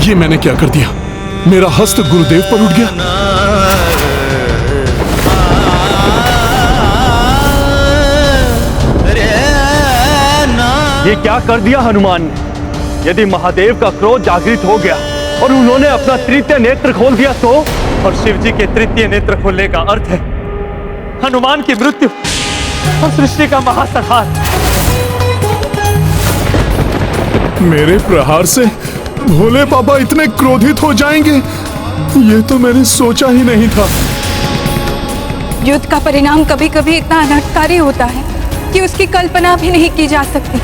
ये मैंने क्या कर दिया? मेरा हस्त गुरुदेव पर उठ गया। ये क्या कर दिया हनुमान ने? यदि महादेव का क्रोध जागृत हो गया और उन्होंने अपना तृतीय नेत्र खोल दिया तो? और शिव जी के तृतीय नेत्र खोलने का अर्थ है हनुमान की मृत्यु और सृष्टि का महासंहार। मेरे प्रहार से भोले बाबा इतने क्रोधित हो जाएंगे, ये तो मैंने सोचा ही नहीं था। युद्ध का परिणाम कभी कभी इतना अनर्थकारी होता है कि उसकी कल्पना भी नहीं की जा सकती,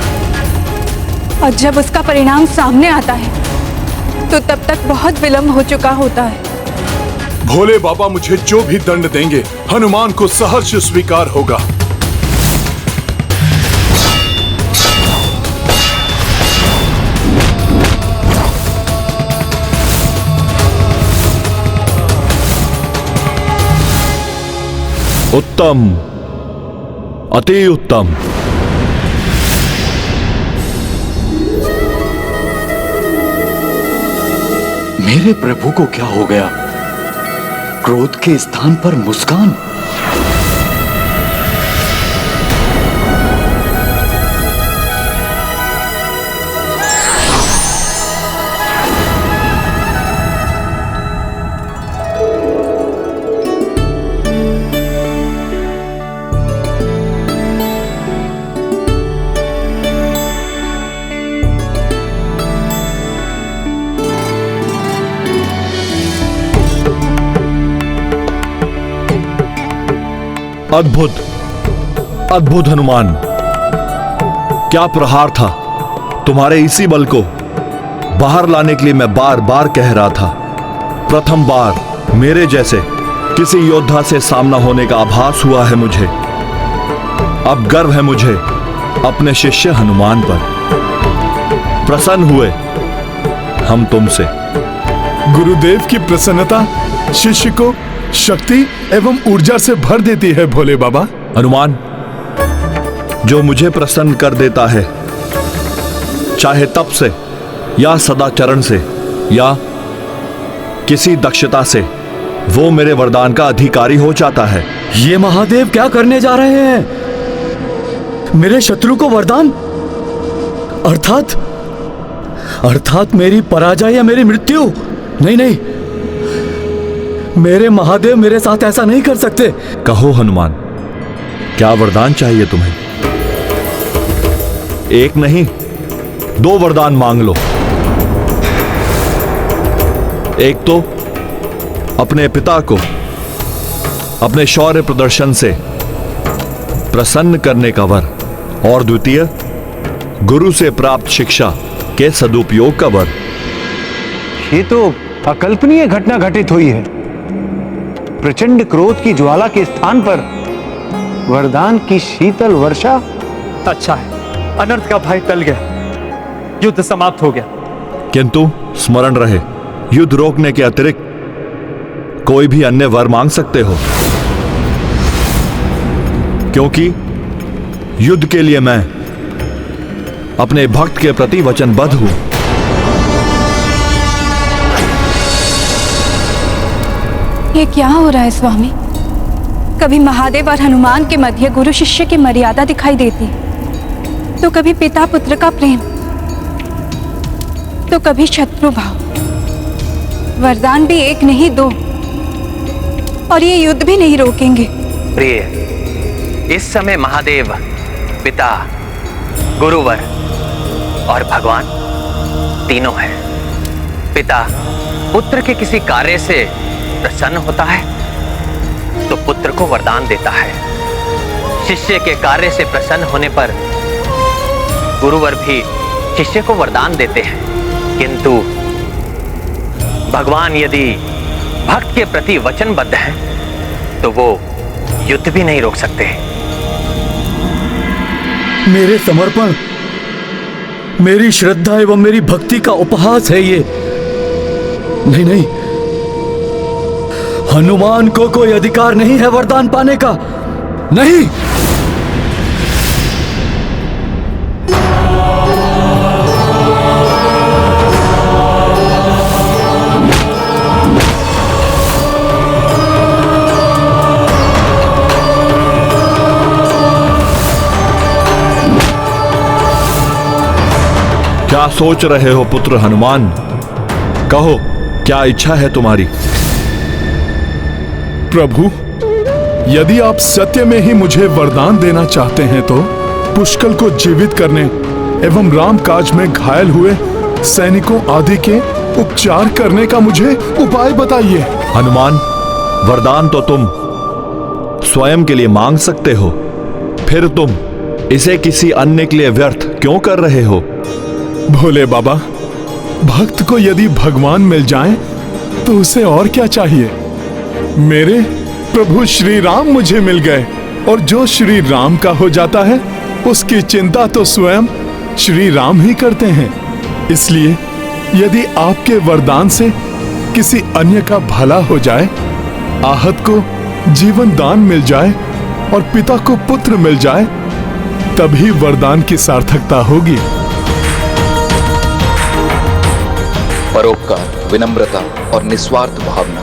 और जब उसका परिणाम सामने आता है तो तब तक बहुत विलंब हो चुका होता है। भोले बाबा मुझे जो भी दंड देंगे हनुमान को सहर्ष स्वीकार होगा। उत्तम, अति उत्तम। मेरे प्रभु को क्या हो गया? क्रोध के स्थान पर मुस्कान। अद्भुत, अद्भुत हनुमान, क्या प्रहार था! तुम्हारे इसी बल को बाहर लाने के लिए मैं बार बार कह रहा था। प्रथम बार मेरे जैसे किसी योद्धा से सामना होने का आभास हुआ है मुझे। अब गर्व है मुझे अपने शिष्य हनुमान पर। प्रसन्न हुए हम तुमसे। गुरुदेव की प्रसन्नता शिष्य को शक्ति एवं ऊर्जा से भर देती है भोले बाबा। हनुमान, जो मुझे प्रसन्न कर देता है, चाहे तप से या सदाचरण से या किसी दक्षता से, वो मेरे वरदान का अधिकारी हो जाता है। ये महादेव क्या करने जा रहे हैं? मेरे शत्रु को वरदान? अर्थात मेरी पराजय या मेरी मृत्यु? नहीं नहीं, मेरे महादेव मेरे साथ ऐसा नहीं कर सकते। कहो हनुमान, क्या वरदान चाहिए तुम्हें? एक नहीं, 2 वरदान मांग लो। एक तो अपने पिता को अपने शौर्य प्रदर्शन से प्रसन्न करने का वर, और द्वितीय गुरु से प्राप्त शिक्षा के सदुपयोग का वर। ये तो अकल्पनीय घटना घटित हुई है। प्रचंड क्रोध की ज्वाला के स्थान पर वरदान की शीतल वर्षा। अच्छा है, अनर्थ का भय टल गया, युद्ध समाप्त हो गया। किंतु स्मरण रहे, युद्ध रोकने के अतिरिक्त कोई भी अन्य वर मांग सकते हो, क्योंकि युद्ध के लिए मैं अपने भक्त के प्रति वचनबद्ध हूं। ये क्या हो रहा है स्वामी? कभी महादेव और हनुमान के मध्य गुरु शिष्य की मर्यादा दिखाई देती, तो कभी पिता पुत्र का प्रेम, तो कभी शत्रु भाव। वरदान भी एक नहीं 2, और ये युद्ध भी नहीं रोकेंगे। प्रिय, इस समय महादेव पिता, गुरुवर और भगवान तीनों हैं। पिता पुत्र के किसी कार्य से प्रसन्न होता है तो पुत्र को वरदान देता है। शिष्य के कार्य से प्रसन्न होने पर गुरुवर भी शिष्य को वरदान देते हैं। किंतु भगवान यदि भक्त के प्रति वचनबद्ध हैं तो वो युद्ध भी नहीं रोक सकते। मेरे समर्पण, मेरी श्रद्धा एवं मेरी भक्ति का उपहास है ये। नहीं नहीं, हनुमान को कोई अधिकार नहीं है वरदान पाने का। नहीं। क्या सोच रहे हो पुत्र हनुमान? कहो, क्या इच्छा है तुम्हारी? प्रभु, यदि आप सत्य में ही मुझे वरदान देना चाहते हैं तो पुष्कल को जीवित करने एवं राम काज में घायल हुए सैनिकों आदि के उपचार करने का मुझे उपाय बताइए। हनुमान, वरदान तो तुम स्वयं के लिए मांग सकते हो, फिर तुम इसे किसी अन्य के लिए व्यर्थ क्यों कर रहे हो? भोले बाबा, भक्त को यदि भगवान मिल जाएं, तो उसे और क्या चाहिए? मेरे प्रभु श्री राम मुझे मिल गए, और जो श्री राम का हो जाता है उसकी चिंता तो स्वयं श्री राम ही करते हैं। इसलिए यदि आपके वरदान से किसी अन्य का भला हो जाए, आहत को जीवन दान मिल जाए और पिता को पुत्र मिल जाए, तभी वरदान की सार्थकता होगी। परोपकार, विनम्रता और निस्वार्थ भावना,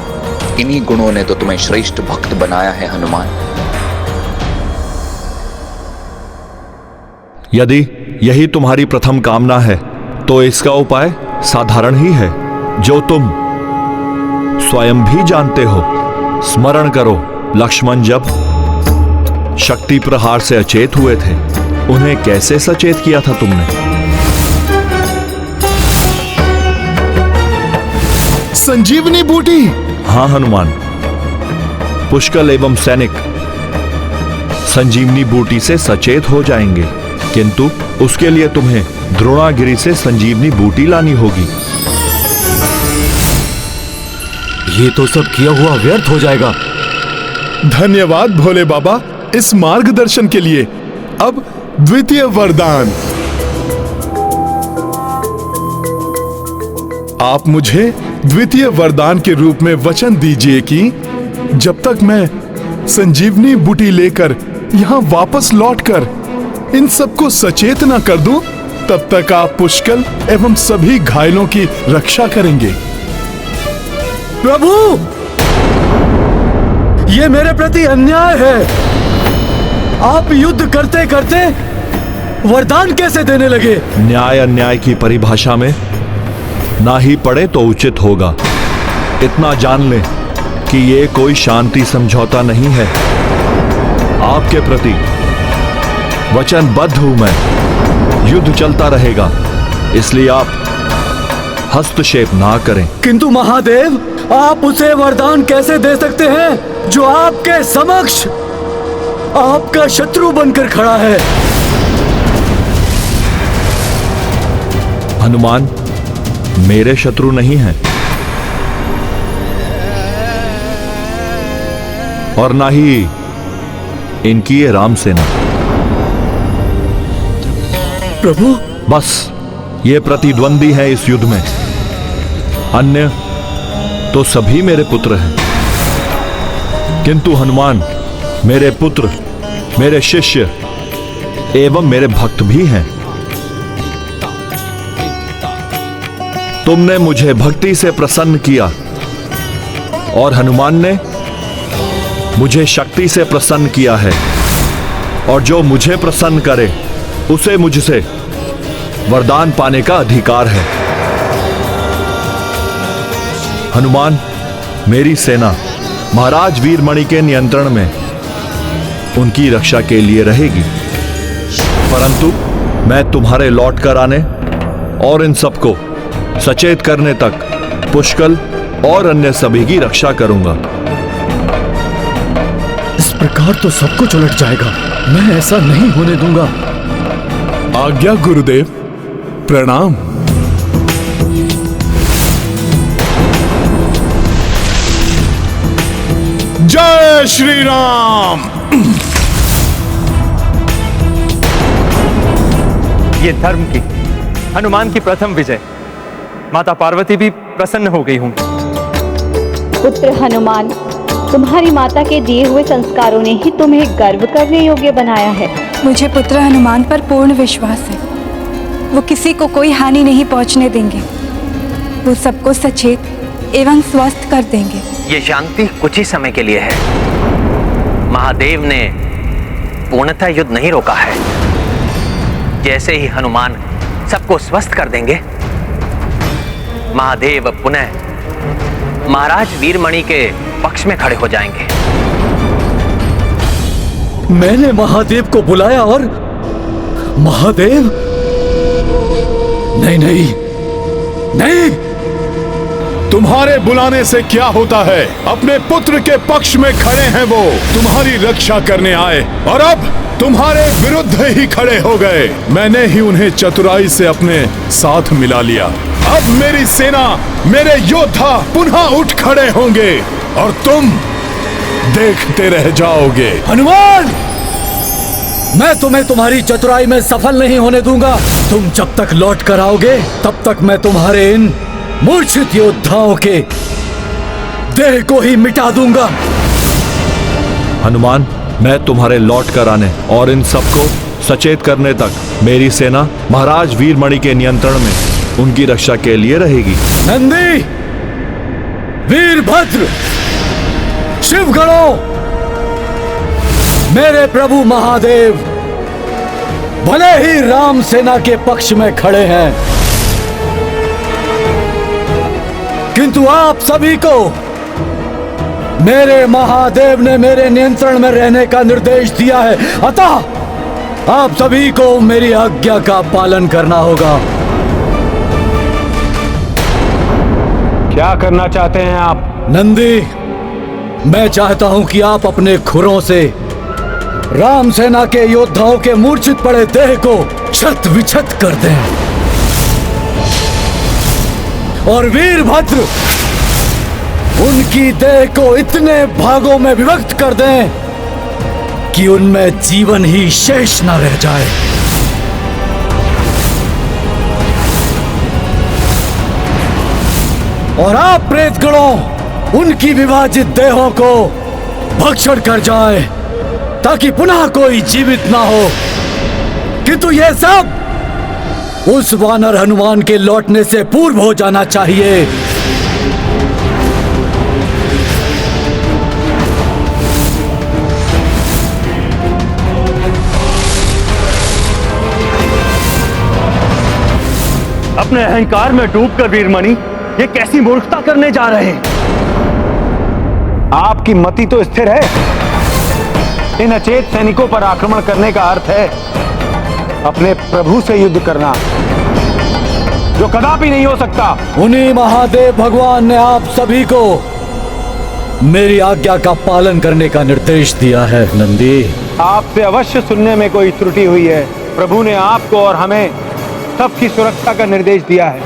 इन्हीं गुणों ने तो तुम्हें श्रेष्ठ भक्त बनाया है हनुमान। यदि यही तुम्हारी प्रथम कामना है तो इसका उपाय साधारण ही है, जो तुम स्वयं भी जानते हो। स्मरण करो, लक्ष्मण जब शक्ति प्रहार से अचेत हुए थे, उन्हें कैसे सचेत किया था तुमने? संजीवनी बूटी। हाँ हनुमान, पुष्कल एवं सैनिक संजीवनी बूटी से सचेत हो जाएंगे, किंतु उसके लिए तुम्हें द्रोणागिरी से संजीवनी बूटी लानी होगी। ये तो सब किया हुआ व्यर्थ हो जाएगा। धन्यवाद भोले बाबा इस मार्गदर्शन के लिए। अब द्वितीय वरदान। आप मुझे द्वितीय वरदान के रूप में वचन दीजिए कि जब तक मैं संजीवनी बूटी लेकर यहाँ वापस लौटकर इन सबको सचेत न कर दूं, तब तक आप पुष्कल एवं सभी घायलों की रक्षा करेंगे। प्रभु, ये मेरे प्रति अन्याय है। आप युद्ध करते करते वरदान कैसे देने लगे? न्याय अन्याय की परिभाषा में ना ही पड़े तो उचित होगा। इतना जान लें कि ये कोई शांति समझौता नहीं है। आपके प्रति वचनबद्ध हूं मैं। युद्ध चलता रहेगा, इसलिए आप हस्तक्षेप ना करें। किंतु महादेव, आप उसे वरदान कैसे दे सकते हैं जो आपके समक्ष आपका शत्रु बनकर खड़ा है? हनुमान मेरे शत्रु नहीं हैं, और ना ही इनकी ये राम सेना। प्रभु, बस ये प्रतिद्वंदी है इस युद्ध में, अन्य तो सभी मेरे पुत्र हैं। किंतु हनुमान मेरे पुत्र, मेरे शिष्य एवं मेरे भक्त भी हैं। तुमने मुझे भक्ति से प्रसन्न किया और हनुमान ने मुझे शक्ति से प्रसन्न किया है, और जो मुझे प्रसन्न करे उसे मुझसे वरदान पाने का अधिकार है। हनुमान, मेरी सेना महाराज वीरमणि के नियंत्रण में उनकी रक्षा के लिए रहेगी, परंतु मैं तुम्हारे लौट कर आने और इन सबको सचेत करने तक पुष्कल और अन्य सभी की रक्षा करूंगा। इस प्रकार तो सब कुछ उलट जाएगा। मैं ऐसा नहीं होने दूंगा। आज्ञा गुरुदेव, प्रणाम। जय श्री राम। ये धर्म की, हनुमान की प्रथम विजय। माता पार्वती भी प्रसन्न हो गई होंगी। पुत्र हनुमान, तुम्हारी माता के दिए हुए संस्कारों ने ही तुम्हें गर्व करने योग्य बनाया है। मुझे पुत्र हनुमान पर पूर्ण विश्वास है। वो किसी को कोई हानि नहीं पहुंचने देंगे। वो सबको सचेत एवं स्वस्थ कर देंगे। ये शांति कुछ ही समय के लिए है। महादेव ने पूर्णतः युद्ध नहीं रोका है। जैसे ही हनुमान सबको स्वस्थ कर देंगे, महादेव पुनः महाराज वीरमणि के पक्ष में खड़े हो जाएंगे। मैंने महादेव को बुलाया और महादेव? नहीं नहीं नहीं। तुम्हारे बुलाने से क्या होता है? अपने पुत्र के पक्ष में खड़े हैं वो, तुम्हारी रक्षा करने आए और अब तुम्हारे विरुद्ध ही खड़े हो गए। मैंने ही उन्हें चतुराई से अपने साथ मिला लिया। अब मेरी सेना, मेरे योद्धा पुनः उठ खड़े होंगे और तुम देखते रह जाओगे। हनुमान, मैं तुम्हें तुम्हारी चतुराई में सफल नहीं होने दूंगा। तुम जब तक लौट कर आओगे तब तक मैं तुम्हारे इन मूर्छित योद्धाओं के देह को ही मिटा दूंगा। हनुमान, मैं तुम्हारे लौट कर आने और इन सबको सचेत करने तक मेरी सेना महाराज वीरमणि के नियंत्रण में उनकी रक्षा के लिए रहेगी। नंदी, वीरभद्र, शिवगणों, मेरे प्रभु महादेव भले ही राम सेना के पक्ष में खड़े हैं, किंतु आप सभी को मेरे महादेव ने मेरे नियंत्रण में रहने का निर्देश दिया है। अतः आप सभी को मेरी आज्ञा का पालन करना होगा। क्या करना चाहते हैं आप? नंदी, मैं चाहता हूं कि आप अपने खुरों से राम सेना के योद्धाओं के मूर्छित पड़े देह को छत विछत कर दें और वीरभद्र उनकी देह को इतने भागों में विभक्त कर दें कि उनमें जीवन ही शेष न रह जाए। और आप प्रेतगणों उनकी विभाजित देहों को भक्षण कर जाए ताकि पुनः कोई जीवित ना हो। किंतु यह सब उस वानर हनुमान के लौटने से पूर्व हो जाना चाहिए। अपने अहंकार में डूबकर वीरमणि ये कैसी मूर्खता करने जा रहे हैं? आपकी मति तो स्थिर है। इन अचेत सैनिकों पर आक्रमण करने का अर्थ है अपने प्रभु से युद्ध करना, जो कदापि नहीं हो सकता। उन्हीं महादेव भगवान ने आप सभी को मेरी आज्ञा का पालन करने का निर्देश दिया है। नंदी, आपसे अवश्य सुनने में कोई त्रुटि हुई है। प्रभु ने आपको और हमें सबकी सुरक्षा का निर्देश दिया है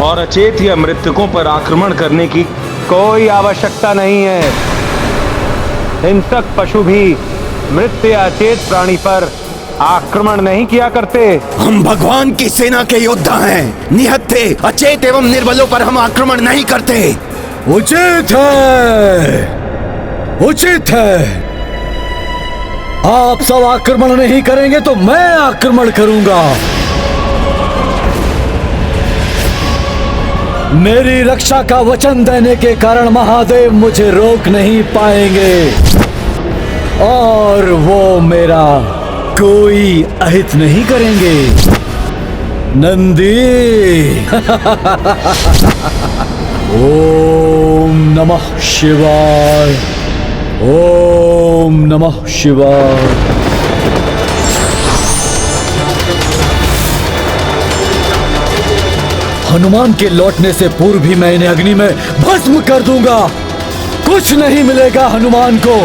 और अचेत या मृतकों पर आक्रमण करने की कोई आवश्यकता नहीं है। हिंसक पशु भी मृत या अचेत प्राणी पर आक्रमण नहीं किया करते। हम भगवान की सेना के योद्धा हैं। निहत्थे, अचेत एवं निर्बलों पर हम आक्रमण नहीं करते। उचित है, उचित है। आप सब आक्रमण नहीं करेंगे तो मैं आक्रमण करूंगा। मेरी रक्षा का वचन देने के कारण महादेव मुझे रोक नहीं पाएंगे और वो मेरा कोई अहित नहीं करेंगे। नंदी, ओम नमः शिवाय, ओम नमः शिवाय। हनुमान के लौटने से पूर्व भी मैं इन्हें अग्नि में भस्म कर दूंगा। कुछ नहीं मिलेगा हनुमान को।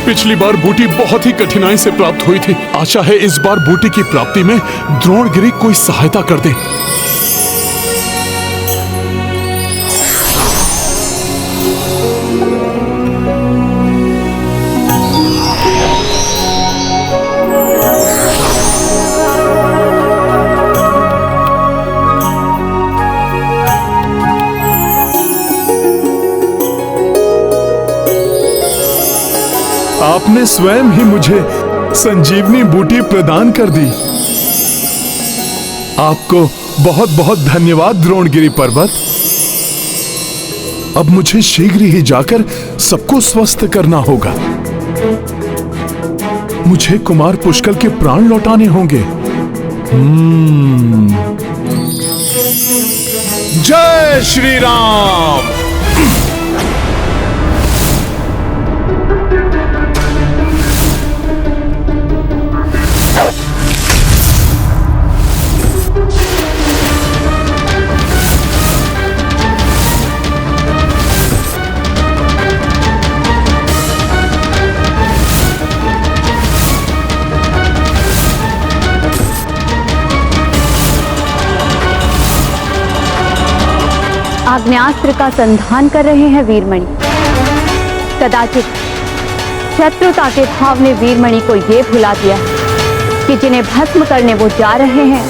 पिछली बार बूटी बहुत ही कठिनाई से प्राप्त हुई थी। आशा है इस बार बूटी की प्राप्ति में द्रोणगिरि कोई सहायता कर दे। आपने स्वयं ही मुझे संजीवनी बूटी प्रदान कर दी। आपको बहुत बहुत धन्यवाद द्रोणगिरि पर्वत। अब मुझे शीघ्र ही जाकर सबको स्वस्थ करना होगा। मुझे कुमार पुष्कल के प्राण लौटाने होंगे। जय श्री राम। आग्नेयास्त्र का संधान कर रहे हैं वीरमणि। कदाचित शत्रुता के भाव ने वीरमणि को ये भुला दिया कि जिन्हें भस्म करने वो जा रहे हैं,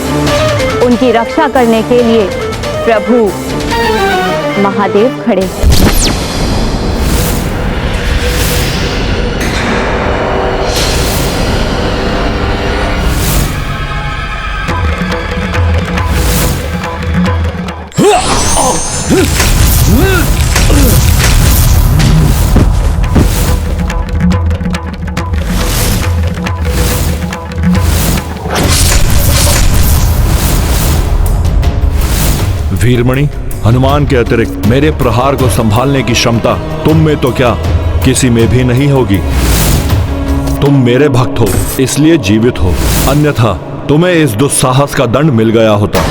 उनकी रक्षा करने के लिए प्रभु महादेव खड़े हैं। वीरमणि, हनुमान के अतिरिक्त मेरे प्रहार को संभालने की क्षमता तुम में तो क्या किसी में भी नहीं होगी। तुम मेरे भक्त हो इसलिए जीवित हो, अन्यथा तुम्हें इस दुस्साहस का दंड मिल गया होता।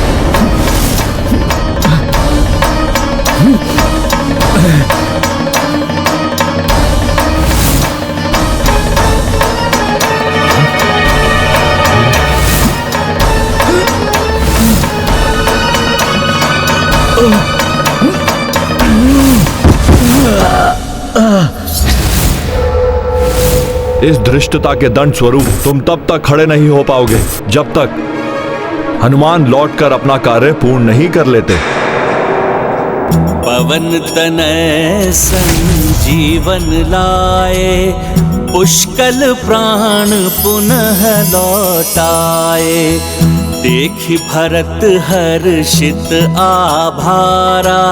इस धृष्टता के दंड स्वरूप तुम तब तक खड़े नहीं हो पाओगे जब तक हनुमान लौटकर अपना कार्य पूर्ण नहीं कर लेते। पवन तनय संजीवन लाए, पुष्कल प्राण पुनः लौटाए। देखि भरत हर्षित आभारा,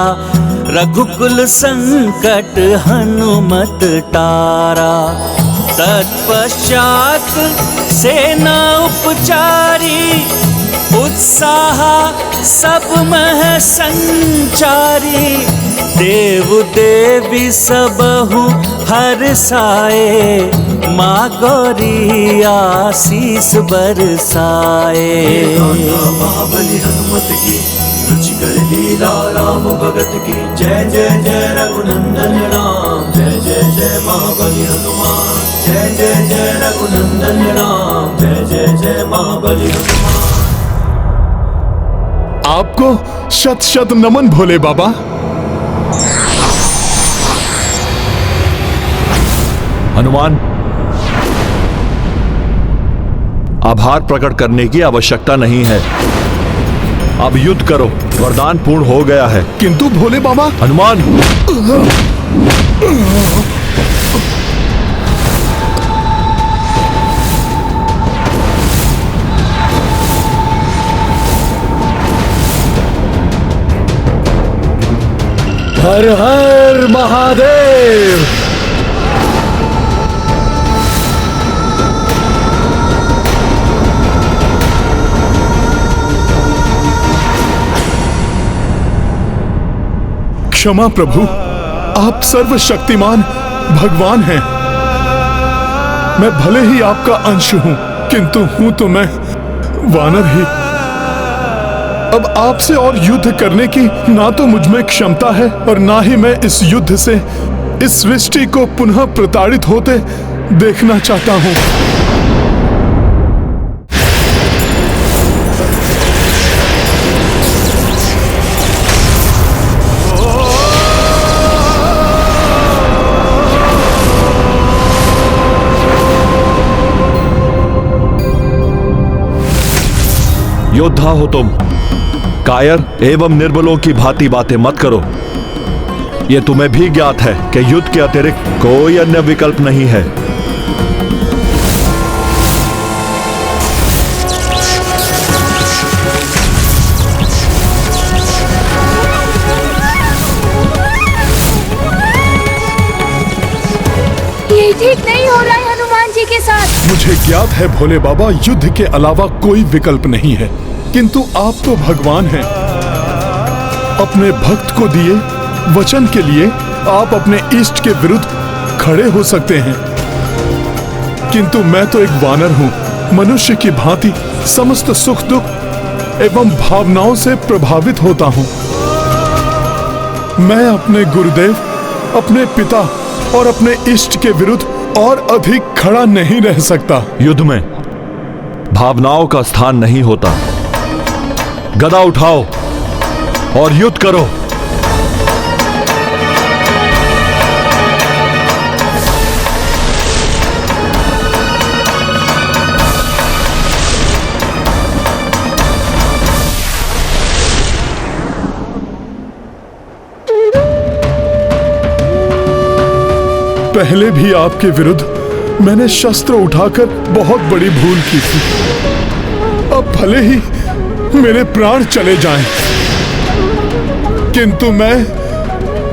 रघुकुल संकट हनुमत टारा। तत्पश्चात सेना उपचारी, उत्साह सब मह संचारी। देव देवी सबहु हर्षाए, माँ गौरी आशीष बरसाए। महाबली हनुमत की रुचिकर लीला राम भगत की। जय जय जय रघुनंदन राम, जय जय जय महाबली हनुमान। जय जय जय रघुनंदन राम, जय जय जय महाबली हनुमान। आपको शत शत नमन भोले बाबा। हनुमान, आभार प्रकट करने की आवश्यकता नहीं है। अब युद्ध करो, वरदान पूर्ण हो गया है। किंतु भोले बाबा। हनुमान, हर हर महादेव। क्षमा प्रभु, आप सर्वशक्तिमान भगवान हैं। मैं भले ही आपका अंश हूं, किंतु हूं तो मैं वानर ही। अब आपसे और युद्ध करने की ना तो मुझ में क्षमता है और ना ही मैं इस युद्ध से इस सृष्टि को पुनः प्रताड़ित होते देखना चाहता हूं। योद्धा हो तुम, कायर एवं निर्बलों की भांति बातें मत करो। यह तुम्हें भी ज्ञात है कि युद्ध के अतिरिक्त कोई अन्य विकल्प नहीं है। ठीक नहीं हो रहा है हनुमान जी के साथ। मुझे ज्ञात है भोले बाबा, युद्ध के अलावा कोई विकल्प नहीं है, किंतु आप तो भगवान हैं। अपने भक्त को दिए वचन के लिए आप अपने इष्ट के विरुद्ध खड़े हो सकते हैं, किंतु मैं तो एक वानर हूं, मनुष्य की भांति समस्त सुख दुख एवं भावनाओं से प्रभावित होता हूं। मैं अपने गुरुदेव, अपने पिता और अपने इष्ट के विरुद्ध और अधिक खड़ा नहीं रह सकता। युद्ध में भावनाओं का स्थान नहीं होता। गदा उठाओ और युद्ध करो। पहले भी आपके विरुद्ध मैंने शस्त्र उठाकर बहुत बड़ी भूल की थी। अब भले ही मेरे प्राण चले जाएं, किंतु मैं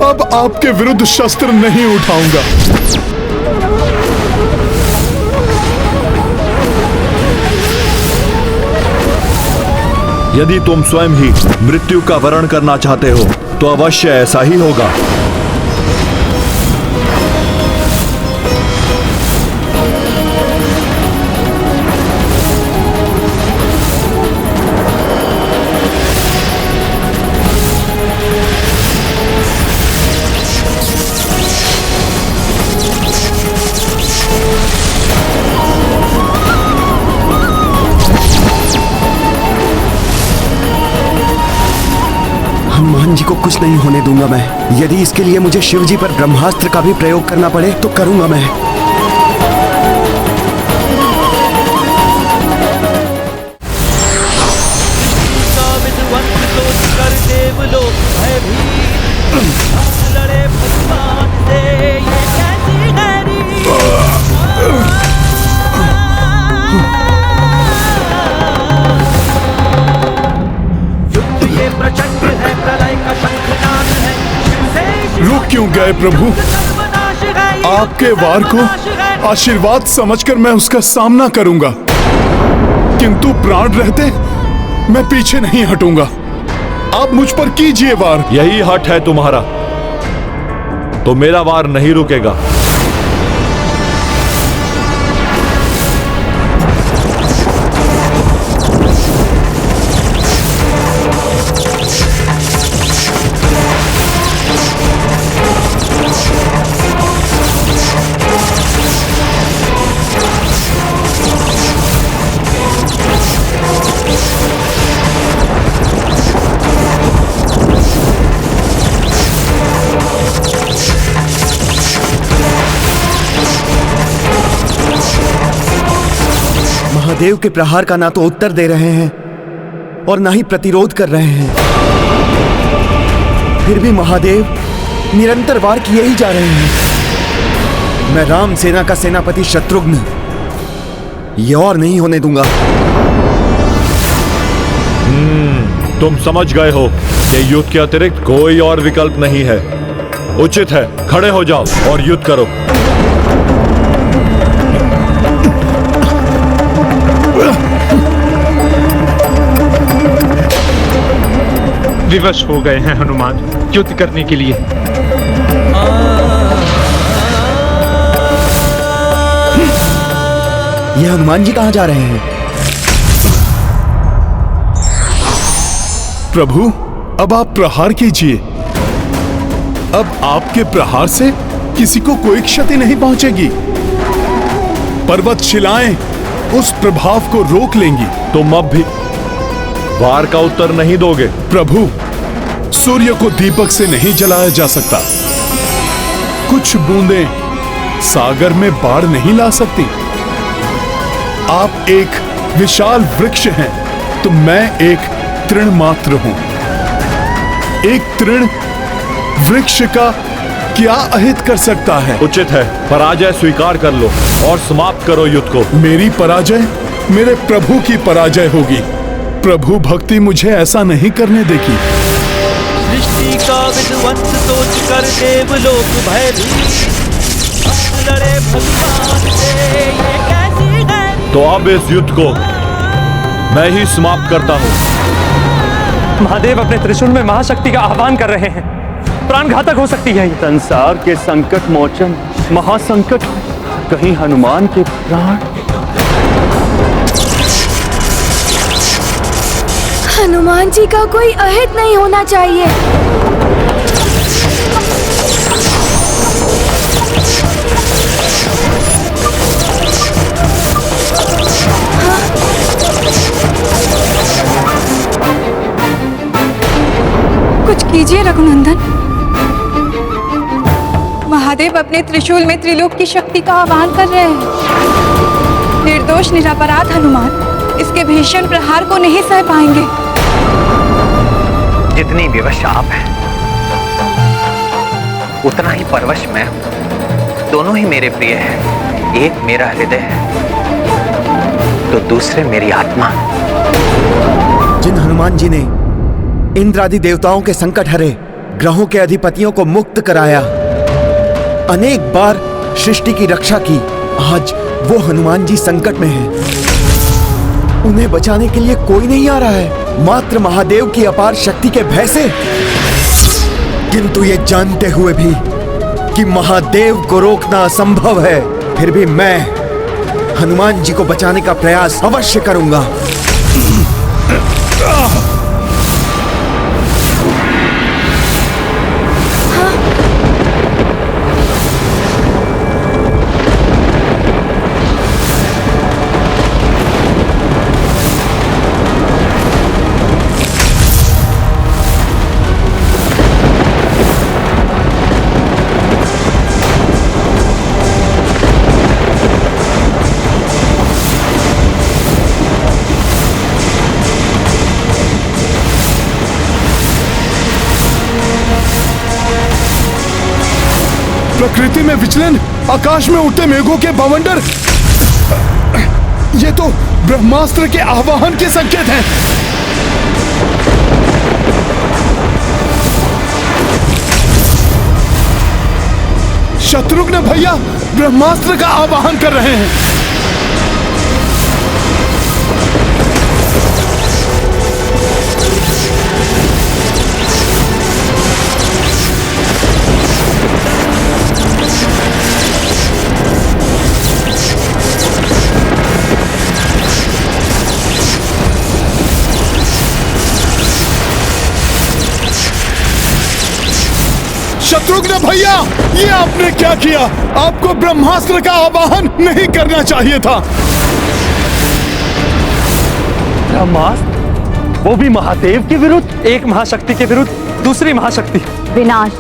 अब आपके विरुद्ध शस्त्र नहीं उठाऊंगा। यदि तुम स्वयं ही मृत्यु का वरण करना चाहते हो तो अवश्य ऐसा ही होगा। हनुमान जी को कुछ नहीं होने दूंगा मैं। यदि इसके लिए मुझे शिव जी पर ब्रह्मास्त्र का भी प्रयोग करना पड़े तो करूंगा मैं। रुक क्यों गए प्रभु? आपके वार को आशीर्वाद समझकर मैं उसका सामना करूंगा, किंतु प्राण रहते मैं पीछे नहीं हटूंगा। आप मुझ पर कीजिए वार। यही हठ है तुम्हारा, तो मेरा वार नहीं रुकेगा। महादेव के प्रहार का ना तो उत्तर दे रहे हैं और ना ही प्रतिरोध कर रहे हैं। फिर भी महादेव निरंतर वार किए ही जा रहे हैं। मैं राम सेना का सेनापति शत्रुघ्न ये और नहीं होने दूंगा। तुम समझ गए हो कि युद्ध के अतिरिक्त कोई और विकल्प नहीं है। उचित है, खड़े हो जाओ और युद्ध करो। विवश हो गए हैं हनुमान युद्ध करने के लिए। ये हनुमान जी कहां जा रहे हैं? प्रभु, अब आप प्रहार कीजिए। अब आपके प्रहार से किसी को कोई क्षति नहीं पहुंचेगी। पर्वत शिलाएं उस प्रभाव को रोक लेंगी। तुम अब भी वार का उत्तर नहीं दोगे? प्रभु, सूर्य को दीपक से नहीं जलाया जा सकता। कुछ बूंदें सागर में बाढ़ नहीं ला सकती। आप एक विशाल वृक्ष हैं तो मैं एक तृण मात्र हूं। एक तृण वृक्ष का क्या अहित कर सकता है? उचित है, पराजय स्वीकार कर लो और समाप्त करो युद्ध को। मेरी पराजय मेरे प्रभु की पराजय होगी। प्रभु भक्ति मुझे ऐसा नहीं करने देगी। सृष्टि का विध्वंस सोच कर देवलोक भयभीत, लड़े भगवान से, ये कैसी गैरी। तो अब इस युद्ध को मैं ही समाप्त करता हूं। महादेव अपने त्रिशूल में महाशक्ति का आह्वान कर रहे हैं। प्राणघातक हो सकती है ये। संसार के संकट मोचन महासंकट, कहीं हनुमान के प्राण। हनुमान जी का कोई अहित नहीं होना चाहिए। कुछ कीजिए रघुनंदन। महादेव अपने त्रिशूल में त्रिलोक की शक्ति का आह्वान कर रहे हैं। निर्दोष निरपराध हनुमान इसके भीषण प्रहार को नहीं सह पाएंगे। जितनी विवश आप हैं, उतना ही परवश मैं हूं। दोनों ही मेरे प्रिय हैं। एक मेरा हृदय है तो दूसरे मेरी आत्मा। जिन हनुमान जी ने इंद्र आदि देवताओं के संकट हरे, ग्रहों के अधिपतियों को मुक्त कराया, अनेक बार सृष्टि की रक्षा की, आज वो हनुमान जी संकट में हैं। उन्हें बचाने के लिए कोई नहीं आ रहा है, मात्र महादेव की अपार शक्ति के भय से। किंतु ये जानते हुए भी कि महादेव को रोकना असंभव है, फिर भी मैं हनुमान जी को बचाने का प्रयास अवश्य करूंगा। प्रकृति में विचलन, आकाश में उठते मेघों के बवंडर, ये तो ब्रह्मास्त्र के आह्वान के संकेत हैं। शत्रुघ्न भैया ब्रह्मास्त्र का आह्वान कर रहे हैं। शत्रुघ्न भैया, ये आपने क्या किया? आपको ब्रह्मास्त्र का आवाहन नहीं करना चाहिए था। ब्रह्मास्त्र, वो भी महादेव के विरुद्ध? एक महाशक्ति के विरुद्ध दूसरी महाशक्ति। विनाश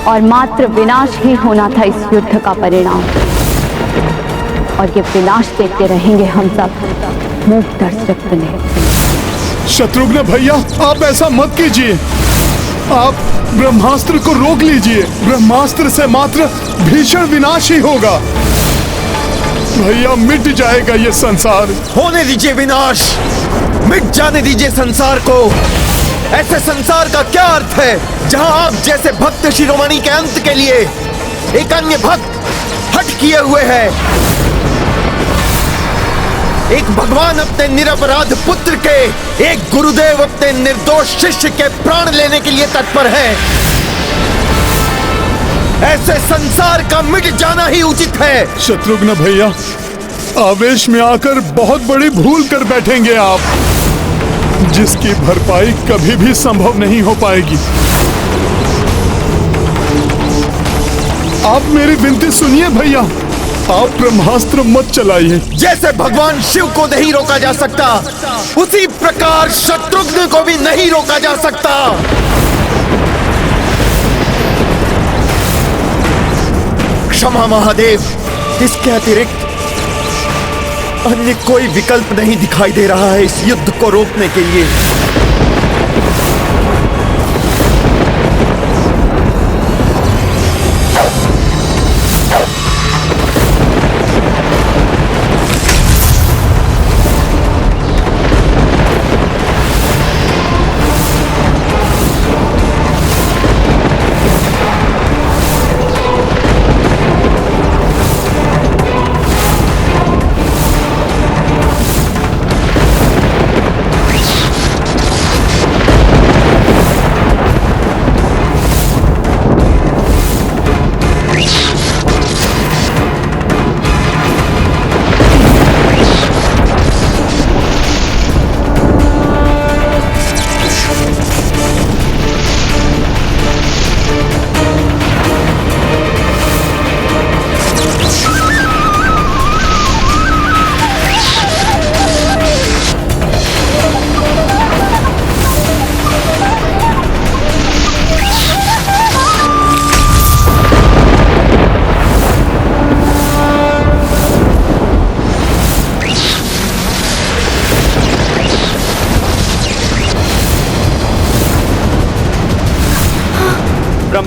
और मात्र विनाश ही होना था इस युद्ध का परिणाम। और ये विनाश देखते रहेंगे हम सब मूक दर्शक बने। शत्रुघ्न भैया, आप ऐसा मत कीजिए। आप ब्रह्मास्त्र को रोक लीजिए। ब्रह्मास्त्र से मात्र भीषण विनाश ही होगा। भैया, मिट जाएगा ये संसार। होने दीजिए विनाश, मिट जाने दीजिए संसार को। ऐसे संसार का क्या अर्थ है जहां आप जैसे भक्त शिरोमणि के अंत के लिए एक अन्य भक्त हट किए हुए है। एक भगवान अपने निरपराध पुत्र के, एक गुरुदेव अपने निर्दोष शिष्य के प्राण लेने के लिए तत्पर है। ऐसे संसार का मिट जाना ही उचित है। शत्रुघ्न भैया, आवेश में आकर बहुत बड़ी भूल कर बैठेंगे आप, जिसकी भरपाई कभी भी संभव नहीं हो पाएगी। आप मेरी विनती सुनिए भैया, आप ब्रह्मास्त्र मत चलाइए। जैसे भगवान शिव को नहीं रोका जा सकता, उसी प्रकार शत्रुघ्न को भी नहीं रोका जा सकता। क्षमा महादेव, इसके अतिरिक्त अन्य कोई विकल्प नहीं दिखाई दे रहा है इस युद्ध को रोकने के लिए।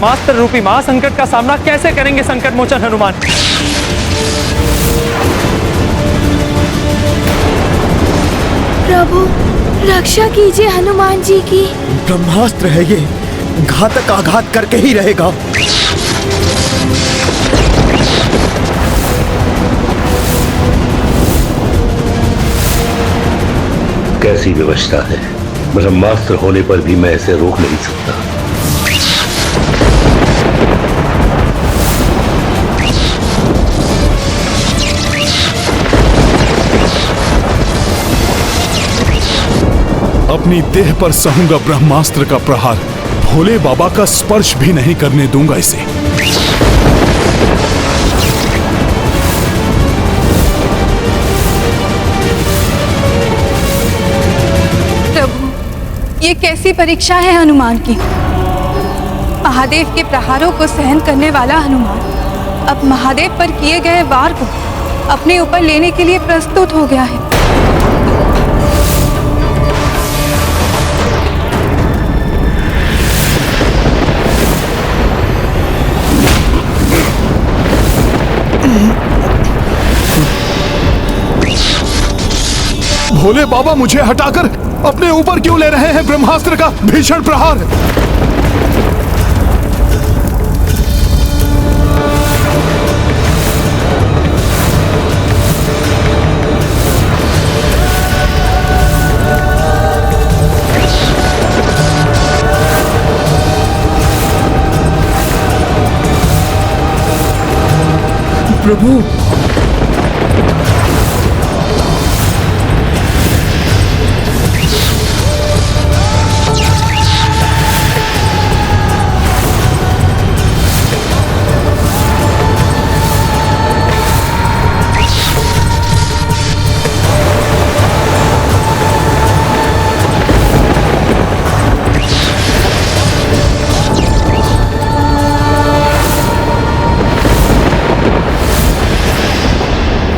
ब्रह्मास्त्र रूपी महासंकट का सामना कैसे करेंगे संकट मोचन हनुमान? प्रभु रक्षा कीजिए हनुमान जी की। ब्रह्मास्त्र है ये, घातक आघात करके ही रहेगा। कैसी व्यवस्था है, ब्रह्मास्त्र होने पर भी मैं इसे रोक नहीं सकता। अपनी देह पर सहूंगा ब्रह्मास्त्र का प्रहार, भोले बाबा का स्पर्श भी नहीं करने दूंगा इसे। ये कैसी परीक्षा है हनुमान की? महादेव के प्रहारों को सहन करने वाला हनुमान अब महादेव पर किए गए वार को अपने ऊपर लेने के लिए प्रस्तुत हो गया है। भोले बाबा मुझे हटाकर अपने ऊपर क्यों ले रहे हैं ब्रह्मास्त्र का भीषण प्रहार? प्रभु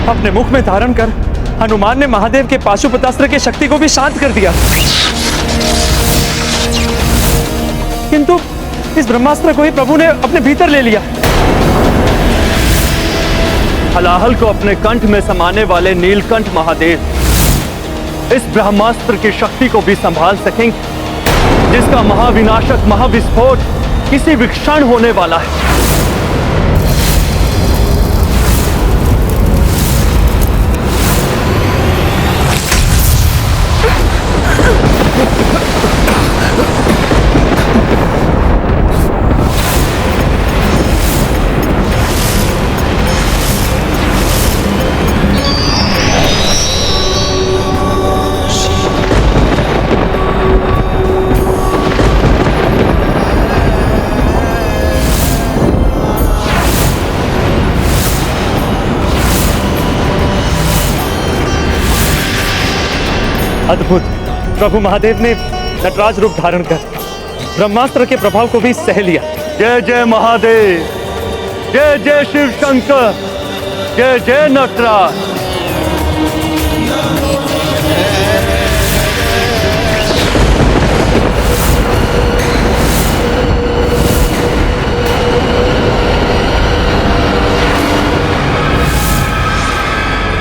अपने मुख में धारण कर हनुमान ने महादेव के पाशुपतास्त्र की शक्ति को भी शांत कर दिया, किंतु इस ब्रह्मास्त्र को ही प्रभु ने अपने भीतर ले लिया। हलाहल को अपने कंठ में समाने वाले नीलकंठ महादेव इस ब्रह्मास्त्र की शक्ति को भी संभाल सकेंगे, जिसका महाविनाशक महाविस्फोट किसी भी क्षण होने वाला है। अद्भुत! प्रभु महादेव ने नटराज रूप धारण कर ब्रह्मास्त्र के प्रभाव को भी सह लिया। जय जय महादेव, जय जय शिव शंकर, जय जय नटराज।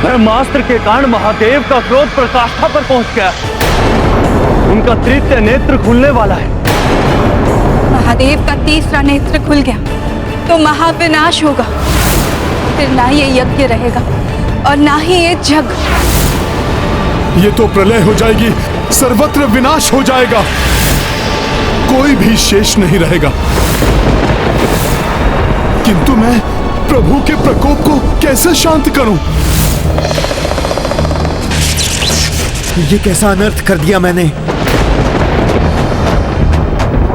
ब्रह्मास्त्र के कारण महादेव का क्रोध प्रकाष्ठा पर पहुंच गया, उनका तृतीय नेत्र खुलने वाला है। महादेव का तीसरा नेत्र खुल गया तो महाविनाश होगा, फिर ना ये यज्ञ रहेगा और ना ही ये जग। ये तो प्रलय हो जाएगी, सर्वत्र विनाश हो जाएगा, कोई भी शेष नहीं रहेगा। किंतु मैं प्रभु के प्रकोप को कैसे शांत करूं? ये कैसा अनर्थ कर दिया मैंने?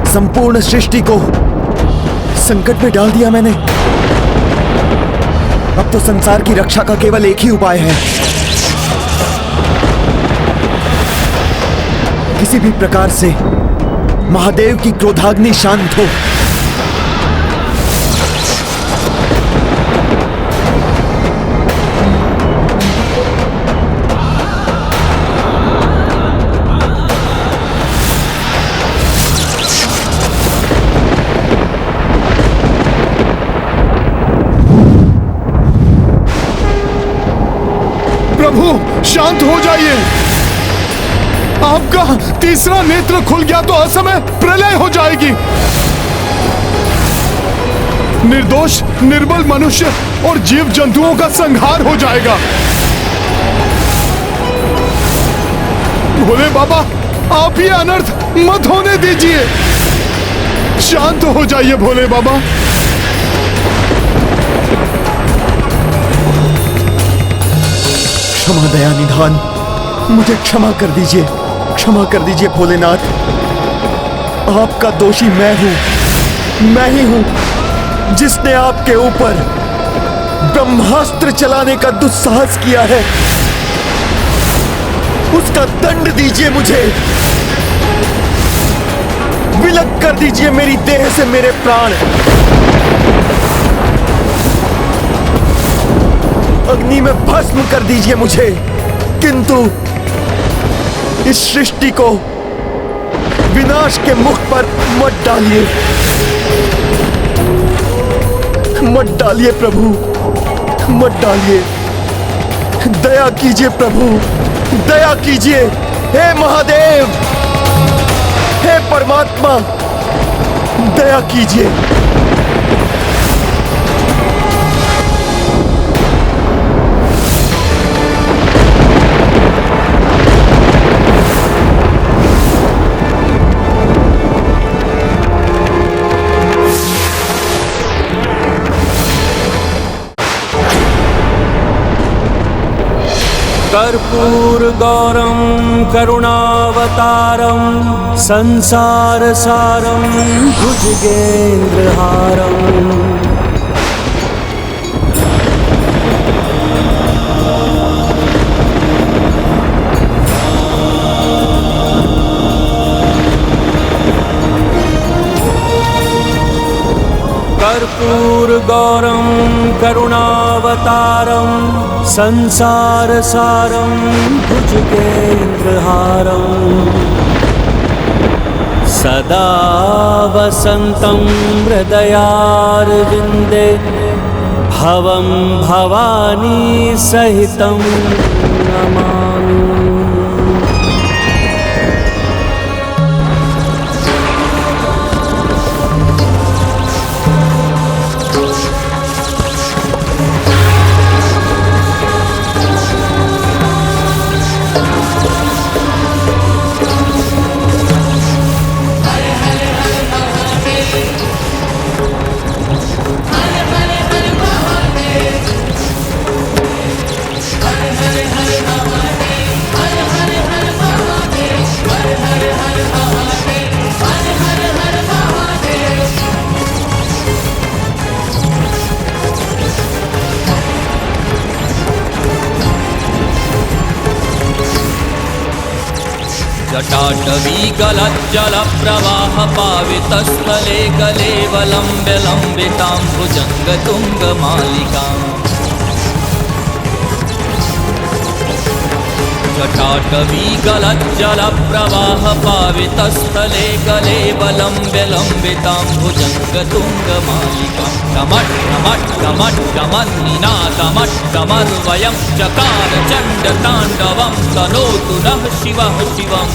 संपूर्ण सृष्टि को संकट में डाल दिया मैंने। अब तो संसार की रक्षा का केवल एक ही उपाय है, किसी भी प्रकार से महादेव की क्रोधाग्नि शांत हो। प्रभु शांत हो जाइए। आपका तीसरा नेत्र खुल गया तो असमय प्रलय हो जाएगी। निर्दोष निर्बल मनुष्य और जीव जंतुओं का संहार हो जाएगा। भोले बाबा, आप ये अनर्थ मत होने दीजिए। शांत हो जाइए भोले बाबा। क्षमा दया निधान, मुझे क्षमा कर दीजिए, क्षमा कर दीजिए भोलेनाथ। आपका दोषी मैं हूं, मैं ही हूं जिसने आपके ऊपर ब्रह्मास्त्र चलाने का दुस्साहस किया है। उसका दंड दीजिए मुझे, विलग कर दीजिए मेरी देह से मेरे प्राण। अग्नि में भस्म कर दीजिए मुझे, किंतु इस सृष्टि को विनाश के मुख पर मत डालिए, मत डालिए प्रभु, मत डालिए। दया कीजिए प्रभु, दया कीजिए। हे महादेव, हे परमात्मा, दया कीजिए। कर्पूरगौरं करुणावतारं संसारसारं भुजगेन्द्रहारम् कर्पूरगौरं करुणावतारं संसारसारं भुजगेन्द्रहारम् सदा वसन्तं हृदयारविन्दे भवं भवानी सहितं नमामि। जटाटवीगलज्जलप्रवाह पावितस्थले कलेवलम्ब्य लम्बितां भुजङ्गतुङ्गमालिकाम् जटाटवीगलज्जलप्रवाह पावितस्थले कलेवलम्ब्य लम्बितां भुजङ्गतुङ्गमालिकाम् टमट् टमट् टमट् टमन्निनादमट् टमर्वयं चकार चण्डताण्डवं तनोतु नः शिवः शिवम्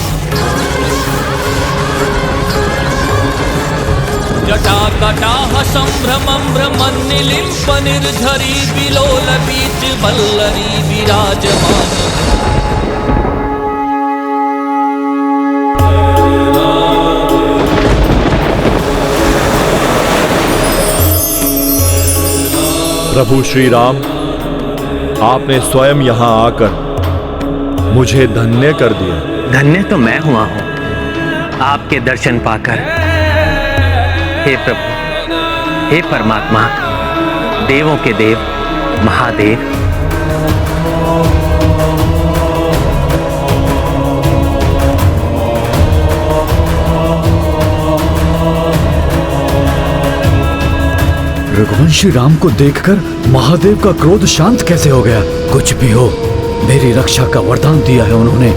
जटाकटाह सम्भ्रमं भ्रमन्निलिम्प निर्झरी विलोलबीज वल्लरी विराजमानी प्रभु श्री राम, आपने स्वयं यहाँ आकर मुझे धन्य कर दिया। धन्य तो मैं हुआ हूं आपके दर्शन पाकर। हे प्रभु, हे परमात्मा, देवों के देव महादेव, रघुवंशी राम को देखकर महादेव का क्रोध शांत कैसे हो गया? कुछ भी हो, मेरी रक्षा का वरदान दिया है उन्होंने,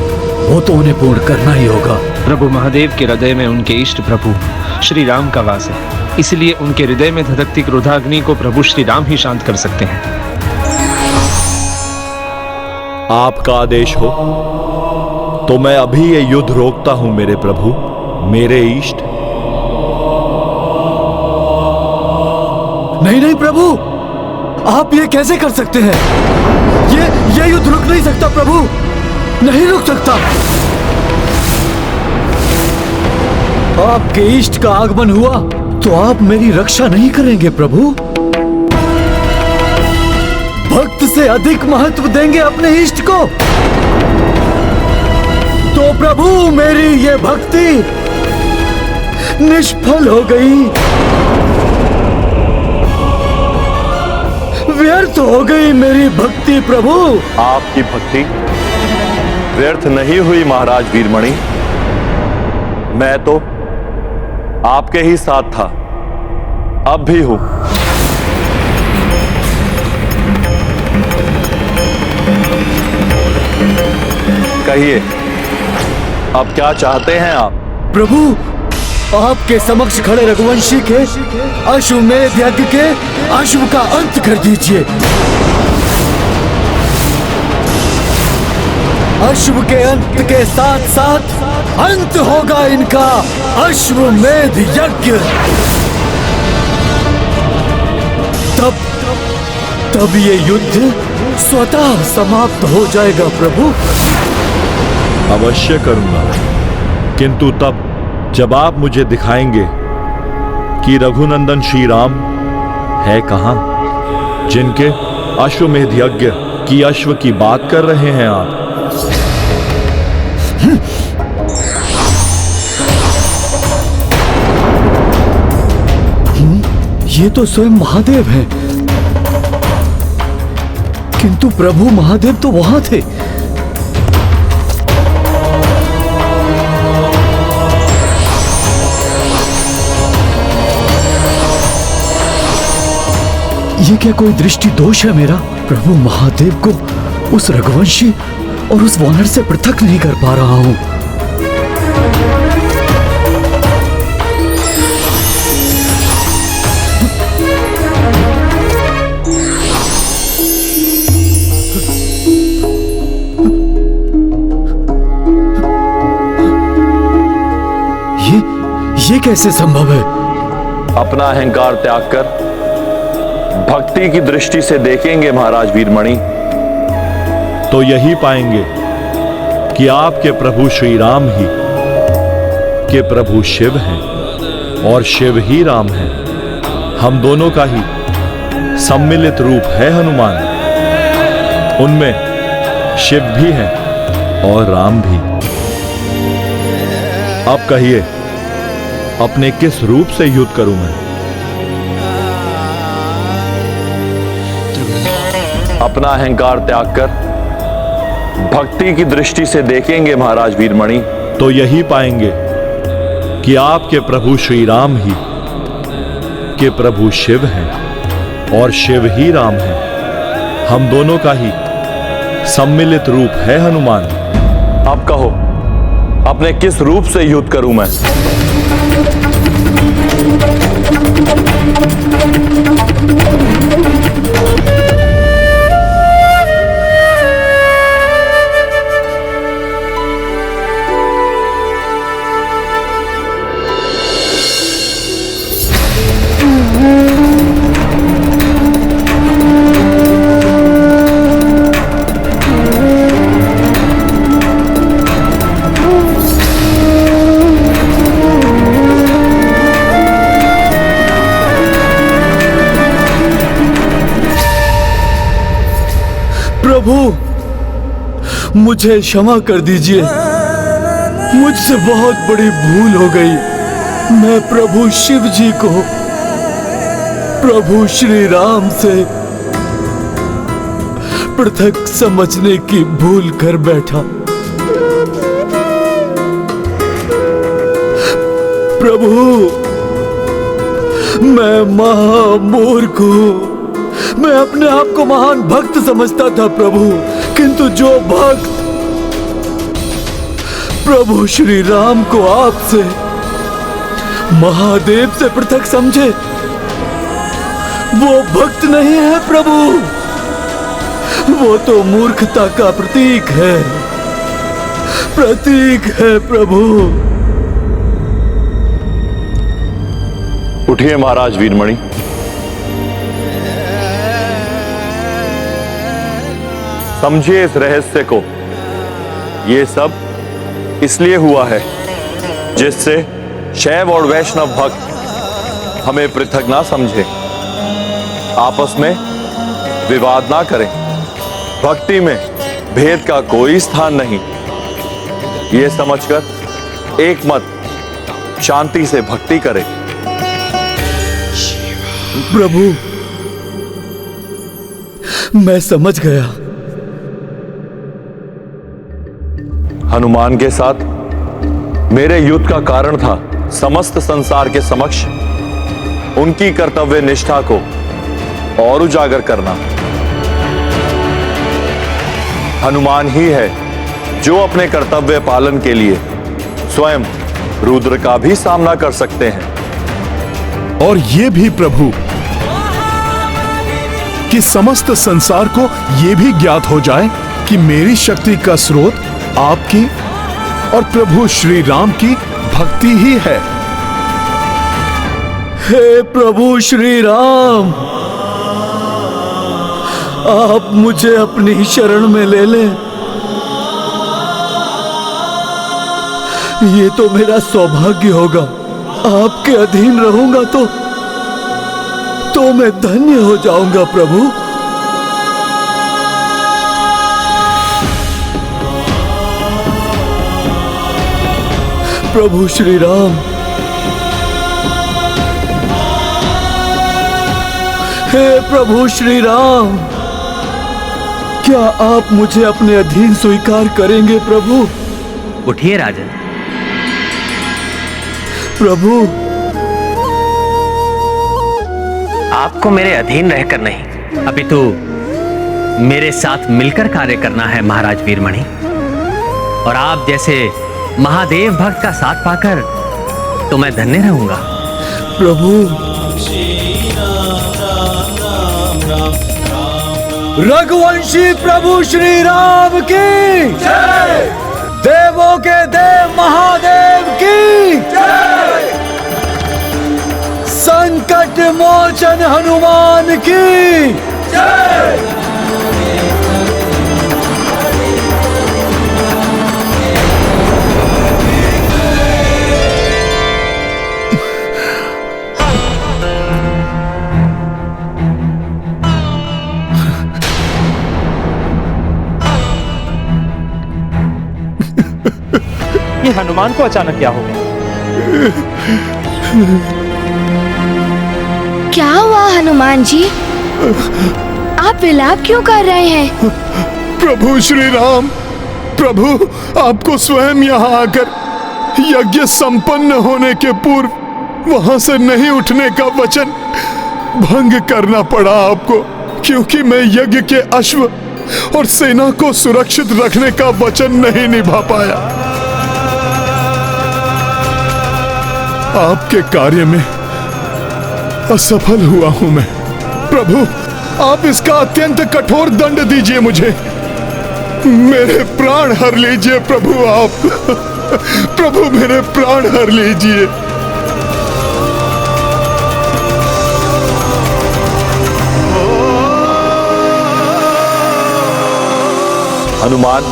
वो तो उन्हें पूर्ण करना ही होगा। प्रभु महादेव के हृदय में उनके इष्ट प्रभु श्री राम का वास है, इसलिए उनके हृदय में धधकती क्रोधाग्नि को प्रभु श्री राम ही शांत कर सकते हैं। आपका आदेश हो तो मैं अभी ये युद्ध रोकता हूं मेरे प्रभु, मेरे इष्ट। नहीं नहीं प्रभु, आप ये कैसे कर सकते हैं? ये युद्ध रुक नहीं सकता प्रभु, नहीं रुक सकता। आपके इष्ट का आगमन हुआ तो आप मेरी रक्षा नहीं करेंगे प्रभु। भक्त से अधिक महत्व देंगे अपने इष्ट को। तो प्रभु मेरी ये भक्ति निष्फल हो गई, व्यर्थ हो गई मेरी भक्ति प्रभु। आपकी भक्ति व्यर्थ नहीं हुई महाराज वीरमणि। मैं तो आपके ही साथ था, अब भी हूं। कहिए, अब क्या चाहते हैं आप? प्रभु, आपके समक्ष खड़े रघुवंशी के अश्वमेध यज्ञ के अश्व का अंत कर दीजिए। अश्व के अंत के साथ साथ अंत होगा इनका अश्वमेध यज्ञ। तब ये युद्ध स्वतः समाप्त हो जाएगा प्रभु। अवश्य करूंगा, किंतु तब जब आप मुझे दिखाएंगे कि रघुनंदन श्री राम है कहां, जिनके अश्वमेध यज्ञ की अश्व की बात कर रहे हैं आप। ये तो स्वयं महादेव हैं, किंतु प्रभु महादेव तो वहां थे। ये क्या कोई दृष्टि दोष है मेरा? प्रभु महादेव को उस रघुवंशी और उस वानर से पृथक नहीं कर पा रहा हूं। ये कैसे संभव है? अपना अहंकार त्याग कर भक्ति की दृष्टि से देखेंगे महाराज वीरमणि, तो यही पाएंगे कि आपके प्रभु श्री राम ही के प्रभु शिव हैं और शिव ही राम हैं। हम दोनों का ही सम्मिलित रूप है हनुमान। उनमें शिव भी है और राम भी। अब कहिए, अपने किस रूप से युद्ध करूं मैं? अपना अहंकार त्याग कर भक्ति की दृष्टि से देखेंगे महाराज वीरमणि, तो यही पाएंगे कि आपके प्रभु श्री राम ही के प्रभु शिव हैं और शिव ही राम हैं। हम दोनों का ही सम्मिलित रूप है हनुमान। अब कहो, अपने किस रूप से युद्ध करूं मैं? प्रभु, मुझे क्षमा कर दीजिए, मुझसे बहुत बड़ी भूल हो गई। मैं प्रभु शिव जी को प्रभु श्री राम से पृथक समझने की भूल कर बैठा। प्रभु, मैं महामूर्ख हूं। मैं अपने आप को महान भक्त समझता था प्रभु, किंतु जो भक्त प्रभु श्री राम को आपसे महादेव से पृथक समझे, वो भक्त नहीं है प्रभु, वो तो मूर्खता का प्रतीक है, प्रभु। उठिए महाराज वीरमणि। समझिए इस रहस्य को। ये सब इसलिए हुआ है जिससे शैव और वैष्णव भक्त हमें पृथक ना समझे, आपस में विवाद ना करें। भक्ति में भेद का कोई स्थान नहीं, ये समझकर एक मत शांति से भक्ति करें। प्रभु, मैं समझ गया। हनुमान के साथ मेरे युद्ध का कारण था समस्त संसार के समक्ष उनकी कर्तव्य निष्ठा को और उजागर करना। हनुमान ही है जो अपने कर्तव्य पालन के लिए स्वयं रुद्र का भी सामना कर सकते हैं। और ये भी प्रभु कि समस्त संसार को ये भी ज्ञात हो जाए कि मेरी शक्ति का स्रोत आपकी और प्रभु श्री राम की भक्ति ही है। हे प्रभु श्री राम, आप मुझे अपनी शरण में ले लें। ये तो मेरा सौभाग्य होगा। आपके अधीन रहूंगा तो मैं धन्य हो जाऊंगा प्रभु। प्रभु श्री राम, हे प्रभु श्री राम, क्या आप मुझे अपने अधीन स्वीकार करेंगे प्रभु? उठिए राजन। प्रभु, आपको मेरे अधीन रहकर नहीं, अपितु मेरे साथ मिलकर कार्य करना है महाराज वीरमणि। और आप जैसे महादेव भक्त का साथ पाकर तो मैं धन्य रहूंगा। प्रभु, रघुवंशी प्रभु श्री राम की जय, देवों के देव महादेव की जय, संकट मोचन हनुमान की जय। ये हनुमान को अचानक क्या हो गया? क्या हुआ हनुमान जी? आप विलाप क्यों कर रहे हैं? प्रभु श्री राम, प्रभु आपको स्वयं यहाँ आकर यज्ञ संपन्न होने के पूर्व वहां से नहीं उठने का वचन भंग करना पड़ा आपको, क्योंकि मैं यज्ञ के अश्व और सेना को सुरक्षित रखने का वचन नहीं निभा पाया। आपके कार्य में असफल हुआ हूं मैं। प्रभु, आप इसका अत्यंत कठोर दंड दीजिए मुझे। मेरे प्राण हर लीजिए प्रभु आप। प्रभु मेरे प्राण हर लीजिए। हनुमान,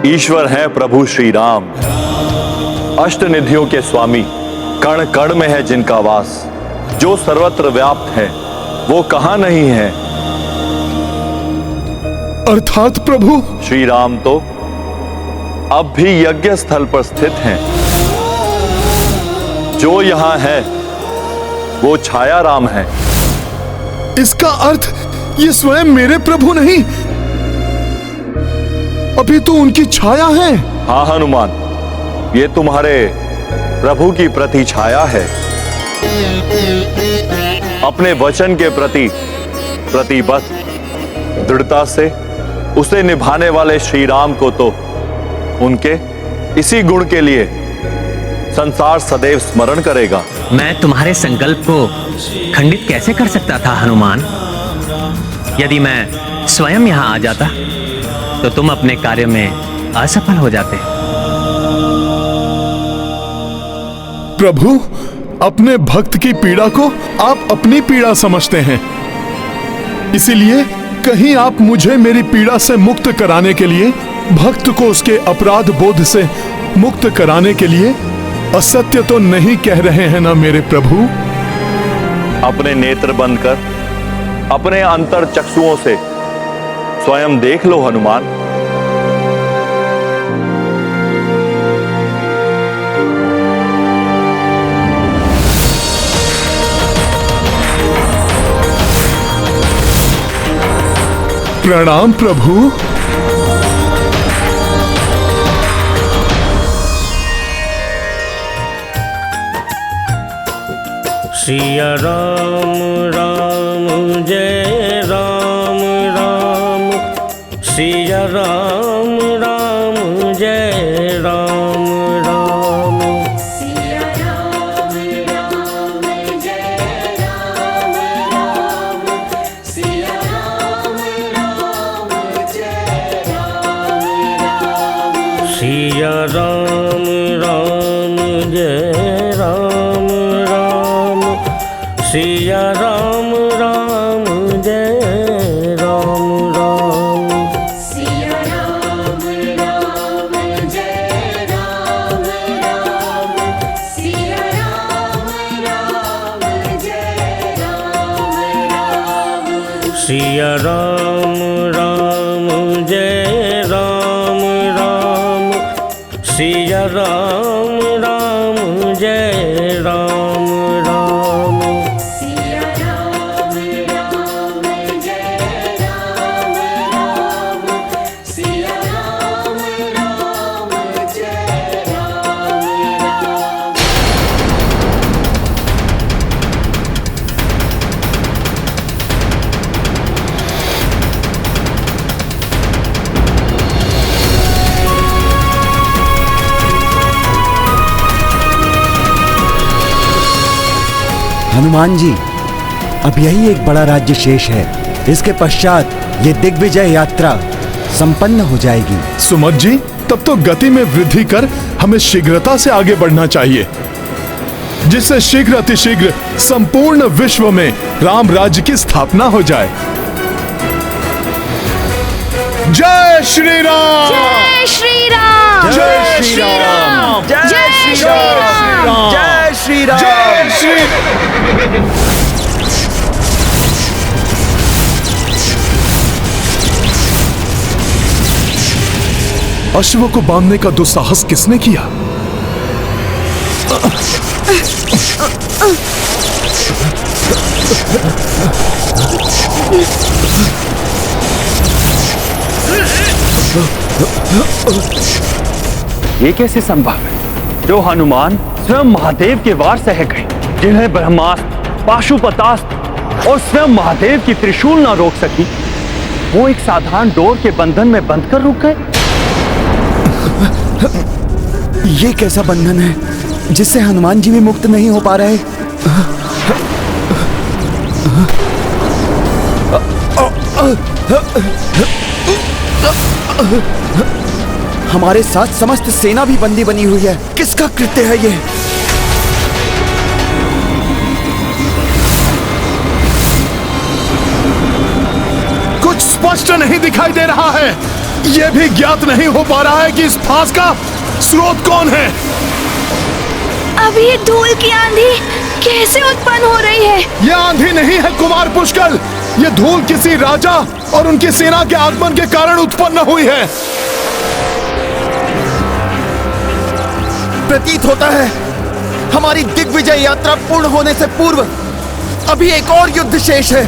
ईश्वर है प्रभु श्री राम, अष्टनिधियों के स्वामी, कण कण में है जिनका वास, जो सर्वत्र व्याप्त है वो कहां नहीं है। अर्थात प्रभु श्री राम तो अब भी यज्ञ स्थल पर स्थित हैं। जो यहां है वो छाया राम है। इसका अर्थ ये स्वयं मेरे प्रभु नहीं, अभी तो उनकी छाया है। हाँ हनुमान, ये तुम्हारे प्रभु की प्रति छाया है। अपने वचन के प्रति प्रतिबद्ध दृढ़ता से उसे निभाने वाले श्री राम को तो उनके इसी गुण के लिए संसार सदैव स्मरण करेगा। मैं तुम्हारे संकल्प को खंडित कैसे कर सकता था हनुमान? यदि मैं स्वयं यहाँ आ जाता तो तुम अपने कार्य में असफल हो जाते। प्रभु, अपने भक्त की पीड़ा को आप अपनी पीड़ा समझते हैं, इसीलिए कहीं आप मुझे मेरी पीड़ा से मुक्त कराने के लिए, भक्त को उसके अपराध बोध से मुक्त कराने के लिए असत्य तो नहीं कह रहे हैं ना मेरे प्रभु? अपने नेत्र बंद कर अपने अंतर चक्षुओं से स्वयं देख लो हनुमान। प्रणाम प्रभु। सिया राम राम जय राम राम, सिया राम राम जय राम राम, सिया राम राम जय राम राम, सिया राम राम जय राम राम, सिया राम राम जय राम राम, सिया राम राम जय राम राम, सिया राम राम जय राम राम, सिया राम राम जय राम राम, सिया राम राम जय राम राम, सिया राम राम जय राम राम, सिया राम राम जय राम राम, सिया राम राम जय राम राम। हनुमान जी, अब यही एक बड़ा राज्य शेष है। इसके पश्चात ये दिग्विजय यात्रा संपन्न हो जाएगी। सुमत जी, तब तो गति में वृद्धि कर हमें शीघ्रता से आगे बढ़ना चाहिए, जिससे शीघ्र अतिशीघ्र संपूर्ण विश्व में राम राज्य की स्थापना हो जाए। जय श्री राम! जय श्री राम! जय श्री राम! जय श्री राम! जय श्री राम! जय श्री अश्व को बांधने का दुस्साहस किसने किया? ये कैसे संभव है? जो हनुमान स्वयं महादेव के वार सह गए, जिन्हें ब्रह्मास्त्र, पाशुपतास्त्र और स्वयं महादेव की त्रिशूल ना रोक सकी, वो एक साधारण डोर के बंधन में बंध कर रुक गए। ये कैसा बंधन है जिससे हनुमान जी भी मुक्त नहीं हो पा रहे? हमारे साथ समस्त सेना भी बंदी बनी हुई है। किसका कृत्य है ये? कुछ स्पष्ट नहीं दिखाई दे रहा है। यह भी ज्ञात नहीं हो पा रहा है कि इस फांस का स्रोत कौन है। अब ये धूल की आंधी कैसे उत्पन्न हो रही है? यह आंधी नहीं है कुमार पुष्कल, यह धूल किसी राजा और उनकी सेना के आगमन के कारण उत्पन्न हुई है। प्रतीत होता है हमारी दिग्विजय यात्रा पूर्ण होने से पूर्व अभी एक और युद्ध शेष है।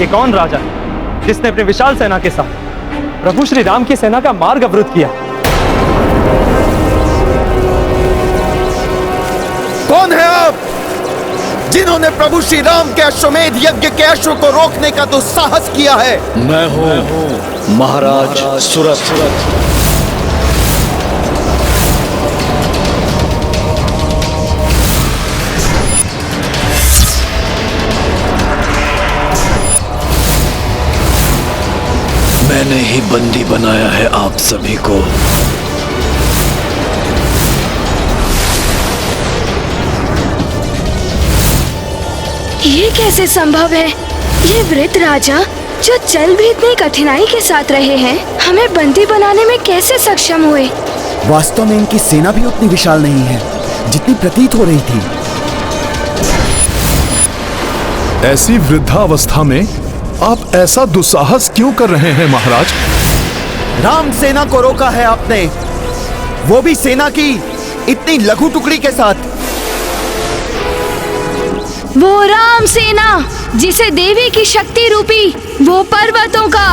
ये कौन राजा है जिसने अपने विशाल सेना के साथ प्रभु श्री राम की सेना का मार्ग अवरुद्ध किया? कौन है आप जिन्होंने प्रभु श्री राम के अश्वमेध यज्ञ के अश्व को रोकने का दुस्साहस किया है? मैं हूं महाराज सुरथ। मैंने ही बंदी बनाया है आप सभी को। ये कैसे संभव है? ये वृद्ध राजा जो चल भी इतनी कठिनाई के साथ रहे हैं, हमें बंदी बनाने में कैसे सक्षम हुए? वास्तव में इनकी सेना भी उतनी विशाल नहीं है जितनी प्रतीत हो रही थी। ऐसी वृद्धावस्था में आप ऐसा दुस्साहस क्यों कर रहे हैं महाराज? राम सेना को रोका है आपने, वो भी सेना की इतनी लघु टुकड़ी के साथ। वो राम सेना जिसे देवी की शक्ति रूपी वो पर्वतों का,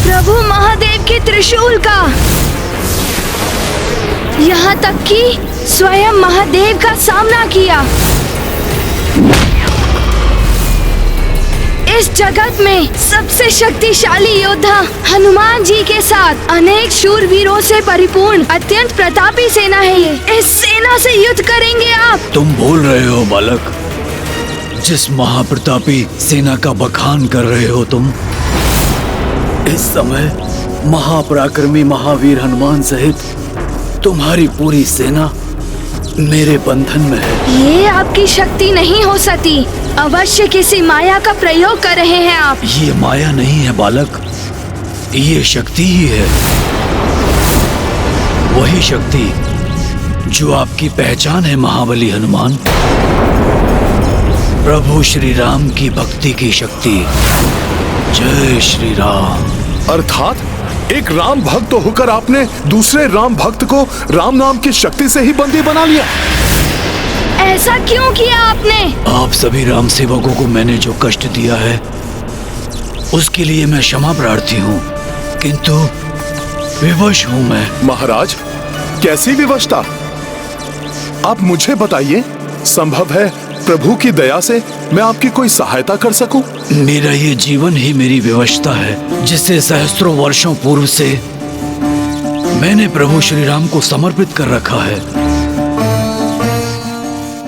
प्रभु महादेव के त्रिशूल का, यहाँ तक कि स्वयं महादेव का सामना किया। इस जगत में सबसे शक्तिशाली योद्धा हनुमान जी के साथ अनेक शूरवीरों से परिपूर्ण अत्यंत प्रतापी सेना है ये। इस सेना से युद्ध करेंगे आप? तुम भूल रहे हो बालक, जिस महाप्रतापी सेना का बखान कर रहे हो तुम, इस समय महापराक्रमी महावीर हनुमान सहित तुम्हारी पूरी सेना मेरे बंधन में है। ये आपकी शक्ति नहीं हो सकती, अवश्य किसी माया का प्रयोग कर रहे हैं आप। ये माया नहीं है बालक, ये शक्ति ही है। वही शक्ति जो आपकी पहचान है महाबली हनुमान, प्रभु श्री राम की भक्ति की शक्ति। जय श्री राम। अर्थात एक राम भक्त होकर आपने दूसरे राम भक्त को राम नाम की शक्ति से ही बंदी बना लिया। ऐसा क्यों किया आपने? आप सभी राम सेवकों को मैंने जो कष्ट दिया है उसके लिए मैं क्षमा प्रार्थी हूँ, किंतु विवश हूँ मैं। महाराज, कैसी विवशता? आप मुझे बताइए, संभव है प्रभु की दया से मैं आपकी कोई सहायता कर सकूं? मेरा ये जीवन ही मेरी विवशता है, जिसे सहस्त्रों वर्षों पूर्व से मैंने प्रभु श्री राम को समर्पित कर रखा है।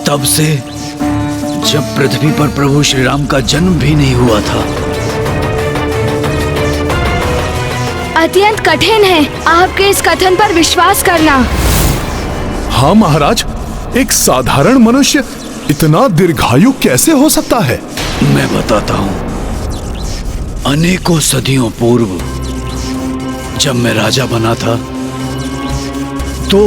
तब से जब पृथ्वी पर प्रभु श्री राम का जन्म भी नहीं हुआ था। अत्यंत कठिन है आपके इस कथन पर विश्वास करना। हाँ महाराज, एक साधारण मनुष्य इतना दीर्घायु कैसे हो सकता है? मैं बताता हूँ। अनेकों सदियों पूर्व जब मैं राजा बना था तो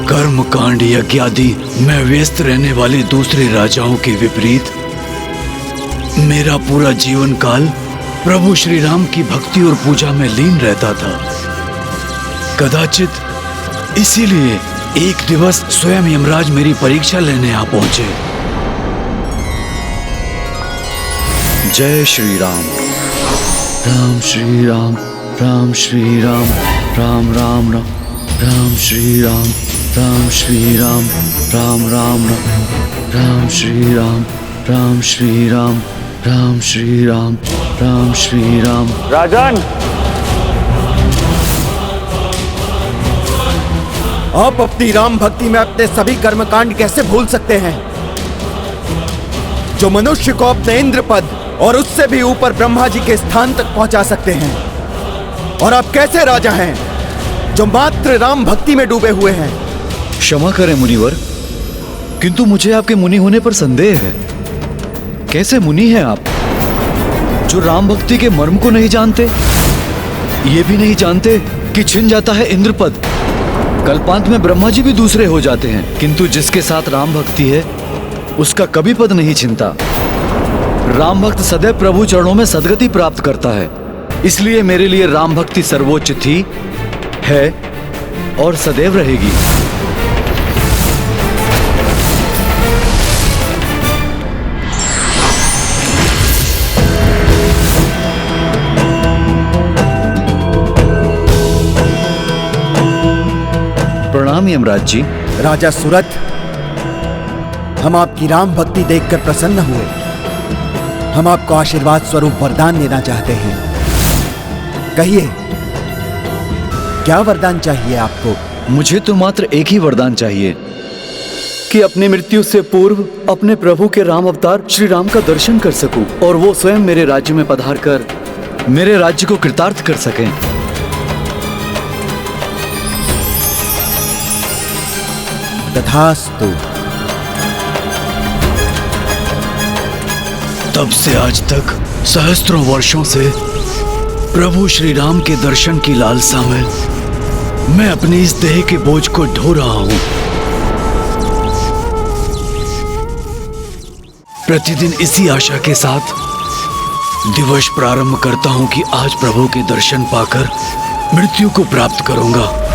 कर्म कांड यज्ञादि में व्यस्त रहने वाले दूसरे राजाओं के विपरीत मेरा पूरा जीवन काल प्रभु श्री राम की भक्ति और पूजा में लीन रहता था। कदाचित इसीलिए एक दिवस स्वयं यमराज मेरी परीक्षा लेने आ पहुंचे। जय श्री राम। राम श्री राम, राम श्री राम, राम राम राम, राम श्री राम, राम श्री राम, राम राम राम, राम श्री राम, राम श्री राम, राम श्री राम, राम श्री राम। राजन, आप अपनी राम भक्ति में अपने सभी कर्मकांड कैसे भूल सकते हैं, जो मनुष्य को अपने इंद्र पद और उससे भी ऊपर ब्रह्मा जी के स्थान तक पहुंचा सकते हैं? और आप कैसे राजा हैं जो मात्र राम भक्ति में डूबे हुए हैं? क्षमा करें मुनिवर, किंतु मुझे आपके मुनि होने पर संदेह है। कैसे मुनि हैं आप जो राम भक्ति के मर्म को नहीं जानते? ये भी नहीं जानते कि छिन जाता है इंद्र पद, कल्पांत में ब्रह्मा जी भी दूसरे हो जाते हैं, किंतु जिसके साथ राम भक्ति है उसका कभी पद नहीं छिनता। राम भक्त सदैव प्रभु चरणों में सदगति प्राप्त करता है। इसलिए मेरे लिए राम भक्ति सर्वोच्च थी, है और सदैव रहेगी। प्रणाम यमराज जी। राजा सुरथ, हम आपकी राम भक्ति देखकर प्रसन्न हुए। हम आपको आशीर्वाद स्वरूप वरदान देना चाहते हैं। कहिए, क्या वरदान चाहिए आपको? मुझे तो मात्र एक ही वरदान चाहिए कि अपनी मृत्यु से पूर्व अपने प्रभु के राम अवतार श्री राम का दर्शन कर सकूं और वो स्वयं मेरे राज्य में पधार कर मेरे राज्य को कृतार्थ कर सकें। तथास्तु। तब से आज तक सहस्त्रों वर्षों से प्रभु श्री राम के दर्शन की लालसा में मैं अपनी इस देह के बोझ को ढो रहा हूं। प्रतिदिन इसी आशा के साथ दिवस प्रारंभ करता हूं कि आज प्रभु के दर्शन पाकर मृत्यु को प्राप्त करूंगा,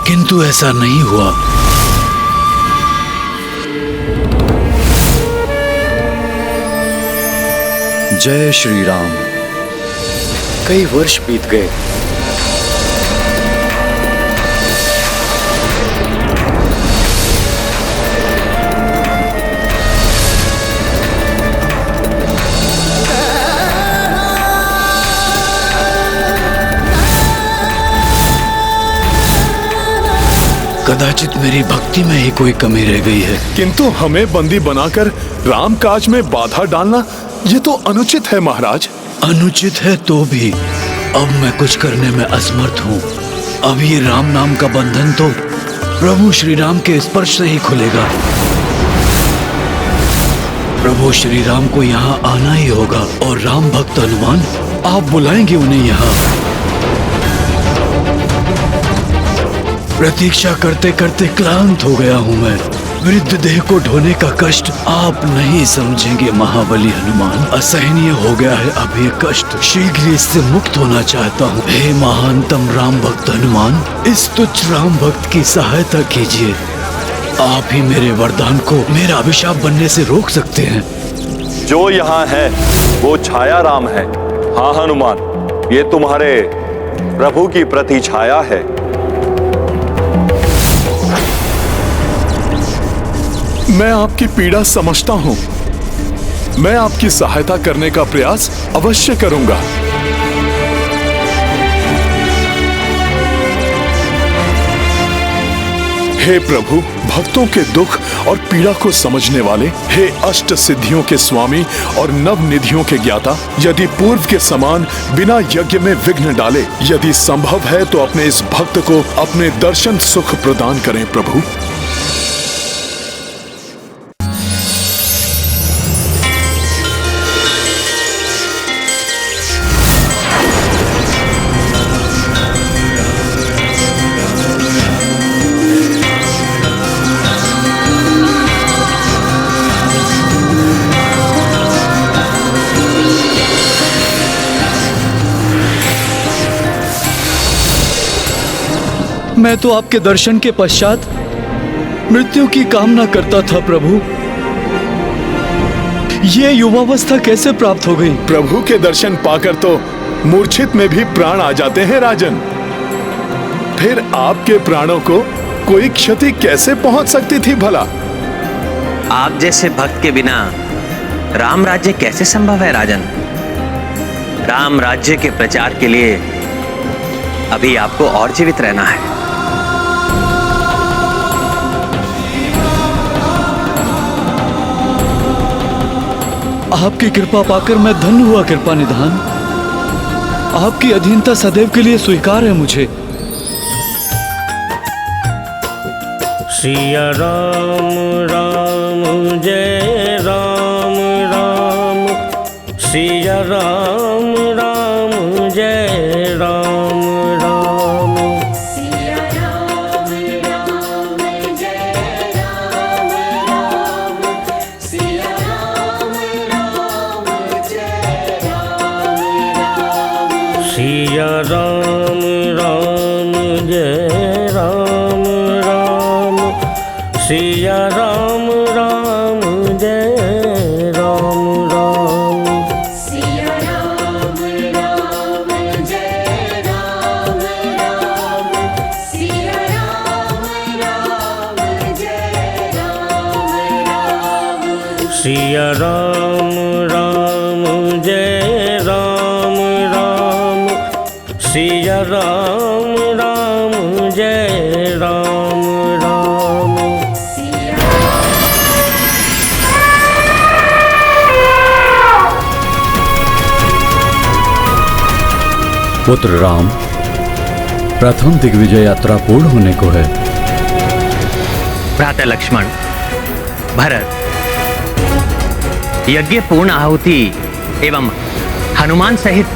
किंतु ऐसा नहीं हुआ। जय श्री राम। कई वर्ष बीत गए। कदाचित मेरी भक्ति में ही कोई कमी रह गई है। किंतु हमें बंदी बनाकर राम काज में बाधा डालना ये तो अनुचित है महाराज। अनुचित है तो भी अब मैं कुछ करने में असमर्थ हूँ। अब ये राम नाम का बंधन तो प्रभु श्री राम के स्पर्श से ही खुलेगा। प्रभु श्री राम को यहाँ आना ही होगा और राम भक्त हनुमान आप बुलाएंगे उन्हें यहाँ। प्रतीक्षा करते करते क्लांत हो गया हूँ मैं। वृद्ध देह को ढोने का कष्ट आप नहीं समझेंगे महाबली हनुमान। असहनीय हो गया है अब ये कष्ट। शीघ्र इससे मुक्त होना चाहता हूँ। हे महानतम राम भक्त हनुमान, इस तुच्छ राम भक्त की सहायता कीजिए। आप ही मेरे वरदान को मेरा अभिशाप बनने से रोक सकते हैं। जो यहाँ है वो छाया राम है। हाँ हनुमान, ये तुम्हारे प्रभु की प्रति छाया है। मैं आपकी पीड़ा समझता हूं। मैं आपकी सहायता करने का प्रयास अवश्य करूंगा। हे प्रभु, भक्तों के दुख और पीड़ा को समझने वाले, हे अष्ट सिद्धियों के स्वामी और नव निधियों के ज्ञाता, यदि पूर्व के समान बिना यज्ञ में विघ्न डाले, यदि संभव है तो अपने इस भक्त को अपने दर्शन सुख प्रदान करें प्रभु। मैं तो आपके दर्शन के पश्चात मृत्यु की कामना करता था प्रभु। ये युवावस्था कैसे प्राप्त हो गई? प्रभु के दर्शन पाकर तो मूर्छित में भी प्राण आ जाते हैं राजन। फिर आपके प्राणों को कोई क्षति कैसे पहुंच सकती थी भला? आप जैसे भक्त के बिना राम राज्य कैसे संभव है राजन? राम राज्य के प्रचार के लिए अभी आपको और जीवित रहना है। आपकी कृपा पाकर मैं धन्य हुआ कृपा निधान। आपकी अधीनता सदैव के लिए स्वीकार है मुझे। सिया राम राम जय राम राम, सिया राम राम जय राम राम, सिया राम राम जय राम राम, सिया राम राम जय राम राम, सिया राम राम जय राम राम, सिया राम राम जय राम राम, सिया राम राम जय राम राम, सिया राम राम जय राम राम, सिया राम राम जय राम राम, सिया राम राम जय राम राम, पुत्र राम, प्रथम दिग्विजय यात्रा पूर्ण होने को है। भ्राता लक्ष्मण, भरत, यज्ञ पूर्ण आहुति एवं हनुमान सहित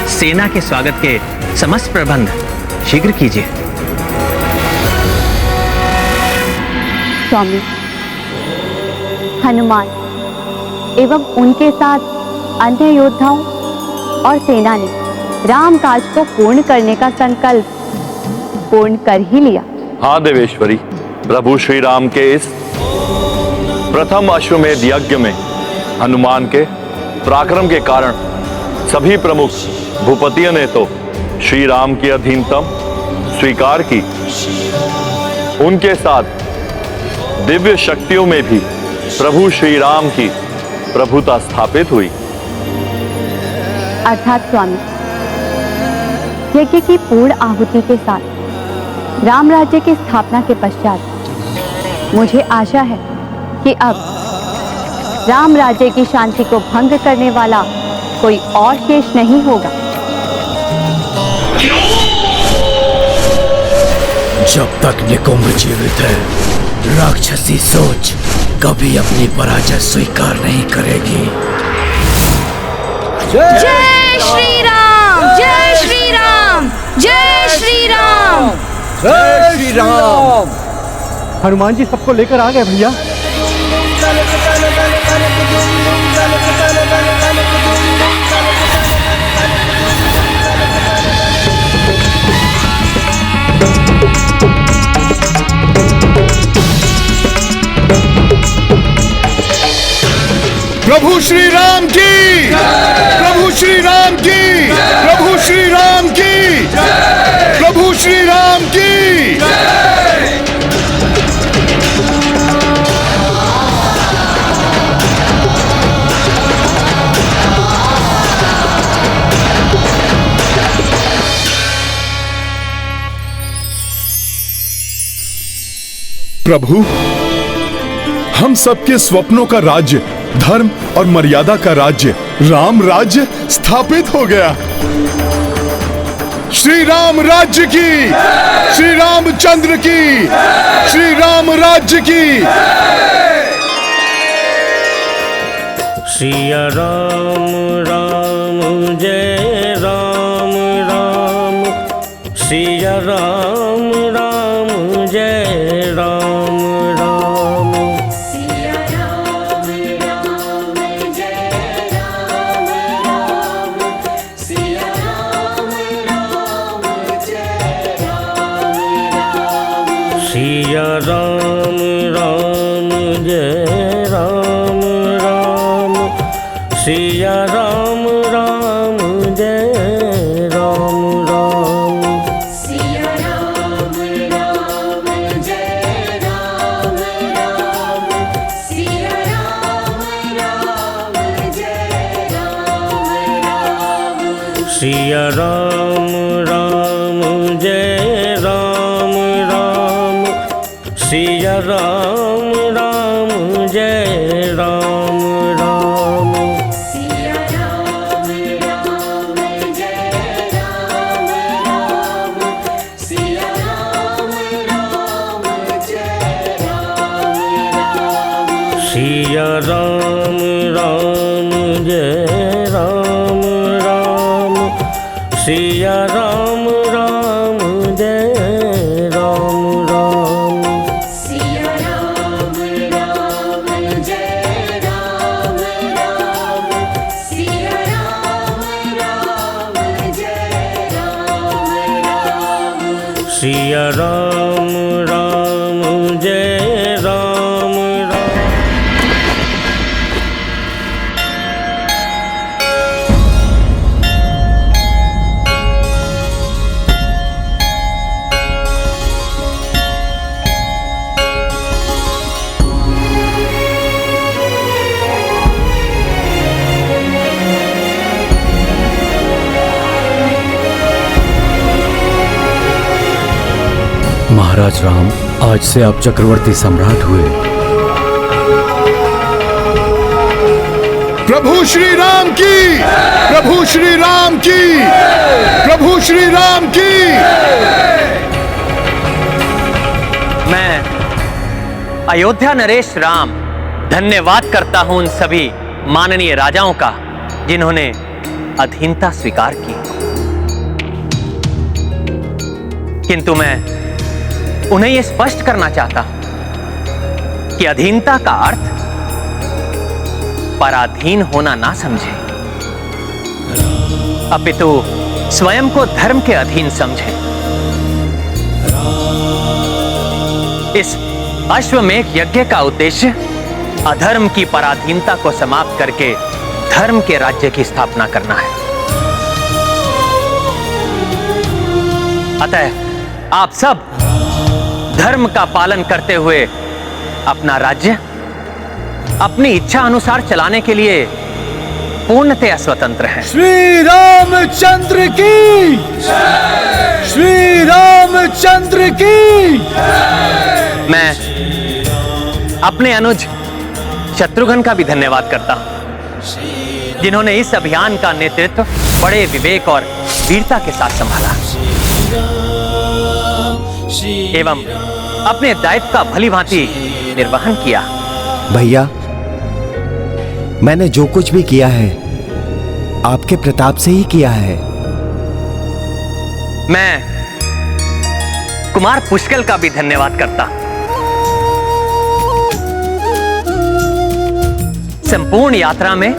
सेना के स्वागत के समस्त प्रबंध शीघ्र कीजिए। स्वामी, हनुमान एवं उनके साथ अन्य योद्धाओं और सेना ने राम काज को पूर्ण करने का संकल्प पूर्ण कर ही लिया। हाँ देवेश्वरी, प्रभु श्री राम के इस प्रथम अश्वमेध यज्ञ में हनुमान के पराक्रम के कारण सभी प्रमुख भूपतियों ने तो श्री राम की अधीनतम स्वीकार की। उनके साथ दिव्य शक्तियों में भी प्रभु श्री राम की प्रभुता स्थापित हुई। अर्थात स्वामी, यज्ञ की पूर्ण आहुति के साथ राम राज्य की स्थापना के पश्चात मुझे आशा है कि अब राम राज्य की शांति को भंग करने वाला कोई और शेष नहीं होगा। जब तक निकुंभ जीवित है, राक्षसी सोच कभी अपनी पराजय स्वीकार नहीं करेगी। जय श्री राम, जय श्री राम, जय श्री राम, जय श्री राम। हनुमान जी सबको लेकर आ गए भैया। प्रभु श्री राम की, प्रभु श्री राम की, प्रभु श्री राम की, प्रभु श्री राम की। प्रभु, हम सबके स्वप्नों का राज्य, धर्म और मर्यादा का राज्य, राम राज्य स्थापित हो गया। श्री राम राज्य की, श्री रामचंद्र की, श्री राम राज्य की। सिया राम राम जय राम राम, सिया राम राम जय राम राम, सिया राम राम जय राम राम, सिया राम राम जय राम राम, सिया राम राम जय राम राम, सिया राम राम जय राम राम, सिया राम राम जय राम राम, सिया राम राम जय राम राम, सिया राम राम जय राम राम, सिया राम राम जय राम राम, सिया राम राम जय राम राम, सिया राम राम जय राम राम, सिया राम राम जय राम राम, सिया राम राम जय राम राम, सिया राम राम जय राम राम, सिया राम राम जय राम राम, सिया राम राम जय राम राम। महाराज राम, आज से आप चक्रवर्ती सम्राट हुए। प्रभु श्री राम की, प्रभु श्री राम की, प्रभु श्री राम की। मैं अयोध्या नरेश राम धन्यवाद करता हूं उन सभी माननीय राजाओं का जिन्होंने अधीनता स्वीकार की, किंतु मैं उन्हें यह स्पष्ट करना चाहता हूं कि अधीनता का अर्थ पराधीन होना ना समझे, अपितु स्वयं को धर्म के अधीन समझे। इस अश्वमेध यज्ञ का उद्देश्य अधर्म की पराधीनता को समाप्त करके धर्म के राज्य की स्थापना करना है। अतः आप सब धर्म का पालन करते हुए अपना राज्य अपनी इच्छा अनुसार चलाने के लिए पूर्णतया स्वतंत्र हैं। श्री रामचंद्र की, श्री रामचंद्र की। मैं अपने अनुज शत्रुघ्न का भी धन्यवाद करता हूं जिन्होंने इस अभियान का नेतृत्व बड़े विवेक और वीरता के साथ संभाला एवं अपने दायित्व का भली भांति निर्वहन किया। भैया, मैंने जो कुछ भी किया है आपके प्रताप से ही किया है। मैं कुमार पुष्कल का भी धन्यवाद करता। संपूर्ण यात्रा में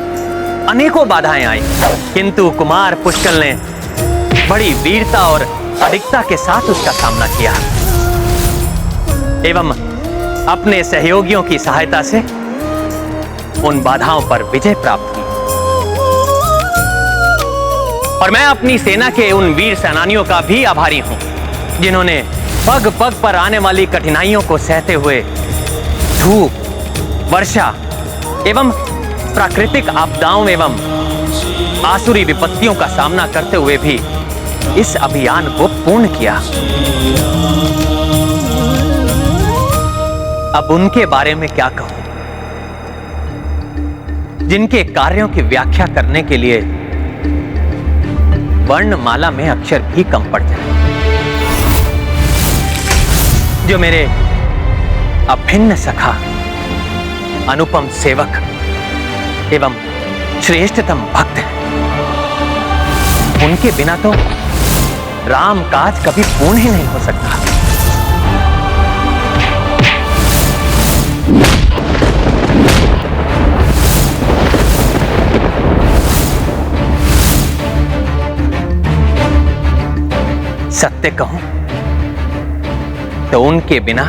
अनेकों बाधाएं आई, किंतु कुमार पुष्कल ने बड़ी वीरता और अडिगता के साथ उसका सामना किया एवं अपने सहयोगियों की सहायता से उन बाधाओं पर विजय प्राप्त की। और मैं अपनी सेना के उन वीर सेनानियों का भी आभारी हूं जिन्होंने पग पग पर आने वाली कठिनाइयों को सहते हुए धूप, वर्षा एवं प्राकृतिक आपदाओं एवं आसुरी विपत्तियों का सामना करते हुए भी इस अभियान को पूर्ण किया। अब उनके बारे में क्या कहूं, जिनके कार्यों की व्याख्या करने के लिए वर्णमाला में अक्षर भी कम पड़ जाए, जो मेरे अभिन्न सखा, अनुपम सेवक एवं श्रेष्ठतम भक्त हैं। उनके बिना तो राम काज कभी पूर्ण ही नहीं हो सकता। सत्य कहूं तो उनके बिना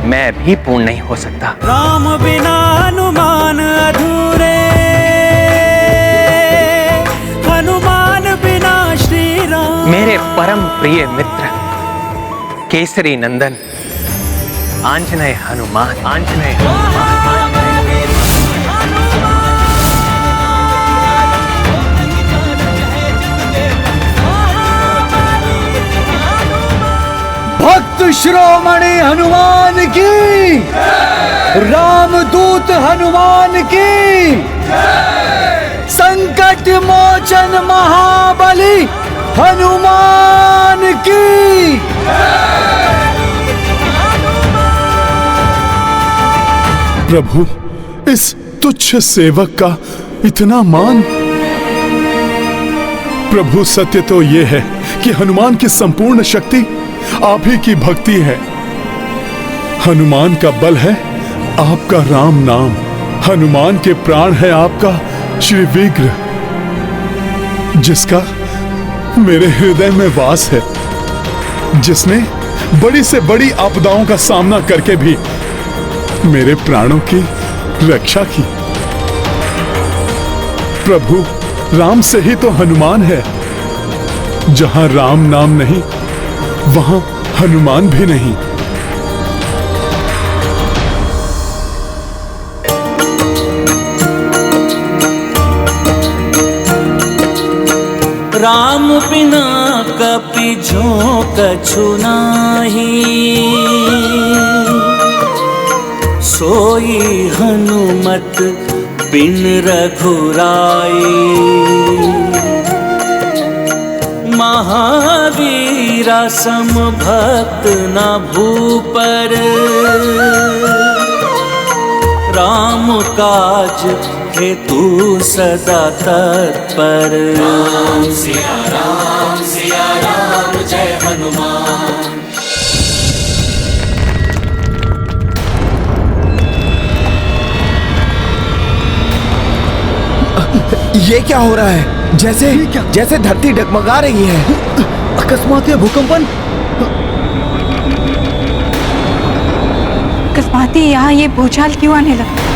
मैं भी पूर्ण नहीं हो सकता। राम बिना हनुमान अधूरे, हनुमान बिना श्री राम। मेरे परम प्रिय मित्र केसरी नंदन आंजनेय हनुमान, आंजनेय हनुमान। भक्त शिरोमणि हनुमान की, रामदूत हनुमान की, संकट मोचन महाबली हनुमान की। प्रभु, इस तुच्छ सेवक का इतना मान। प्रभु, सत्य तो यह है कि हनुमान की संपूर्ण शक्ति आप ही की भक्ति है। हनुमान का बल है आपका राम नाम, हनुमान के प्राण है आपका श्री विग्रह, जिसका मेरे हृदय में वास है, जिसने बड़ी से बड़ी आपदाओं का सामना करके भी मेरे प्राणों की रक्षा की। प्रभु, राम से ही तो हनुमान है। जहां राम नाम नहीं वहां हनुमान भी नहीं। राम बिना कपि जो कछु नाही, सोई हनुमत बिन रघुराई। महावीरा सम भक्त न भूपर, राम काज हेतु सदा तत्पर। राम सिया राम जय हनुमान। ये क्या हो रहा है? जैसे धरती डगमगा रही है। अकस्मात भूकंपन। अकस्माती यहाँ ये भूचाल क्यों आने लगा?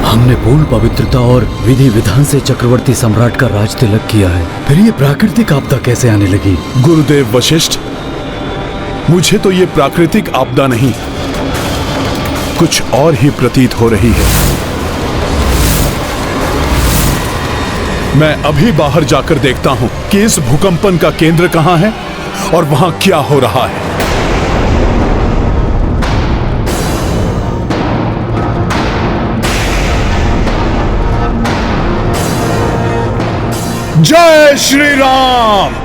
हमने पूर्ण पवित्रता और विधि विधान से चक्रवर्ती सम्राट का राज तिलक किया है, फिर ये प्राकृतिक आपदा कैसे आने लगी? गुरुदेव वशिष्ठ, मुझे तो ये प्राकृतिक आपदा नहीं, कुछ और ही प्रतीत हो रही है। मैं अभी बाहर जाकर देखता हूं कि इस भूकंपन का केंद्र कहां है और वहां क्या हो रहा है। जय श्री राम।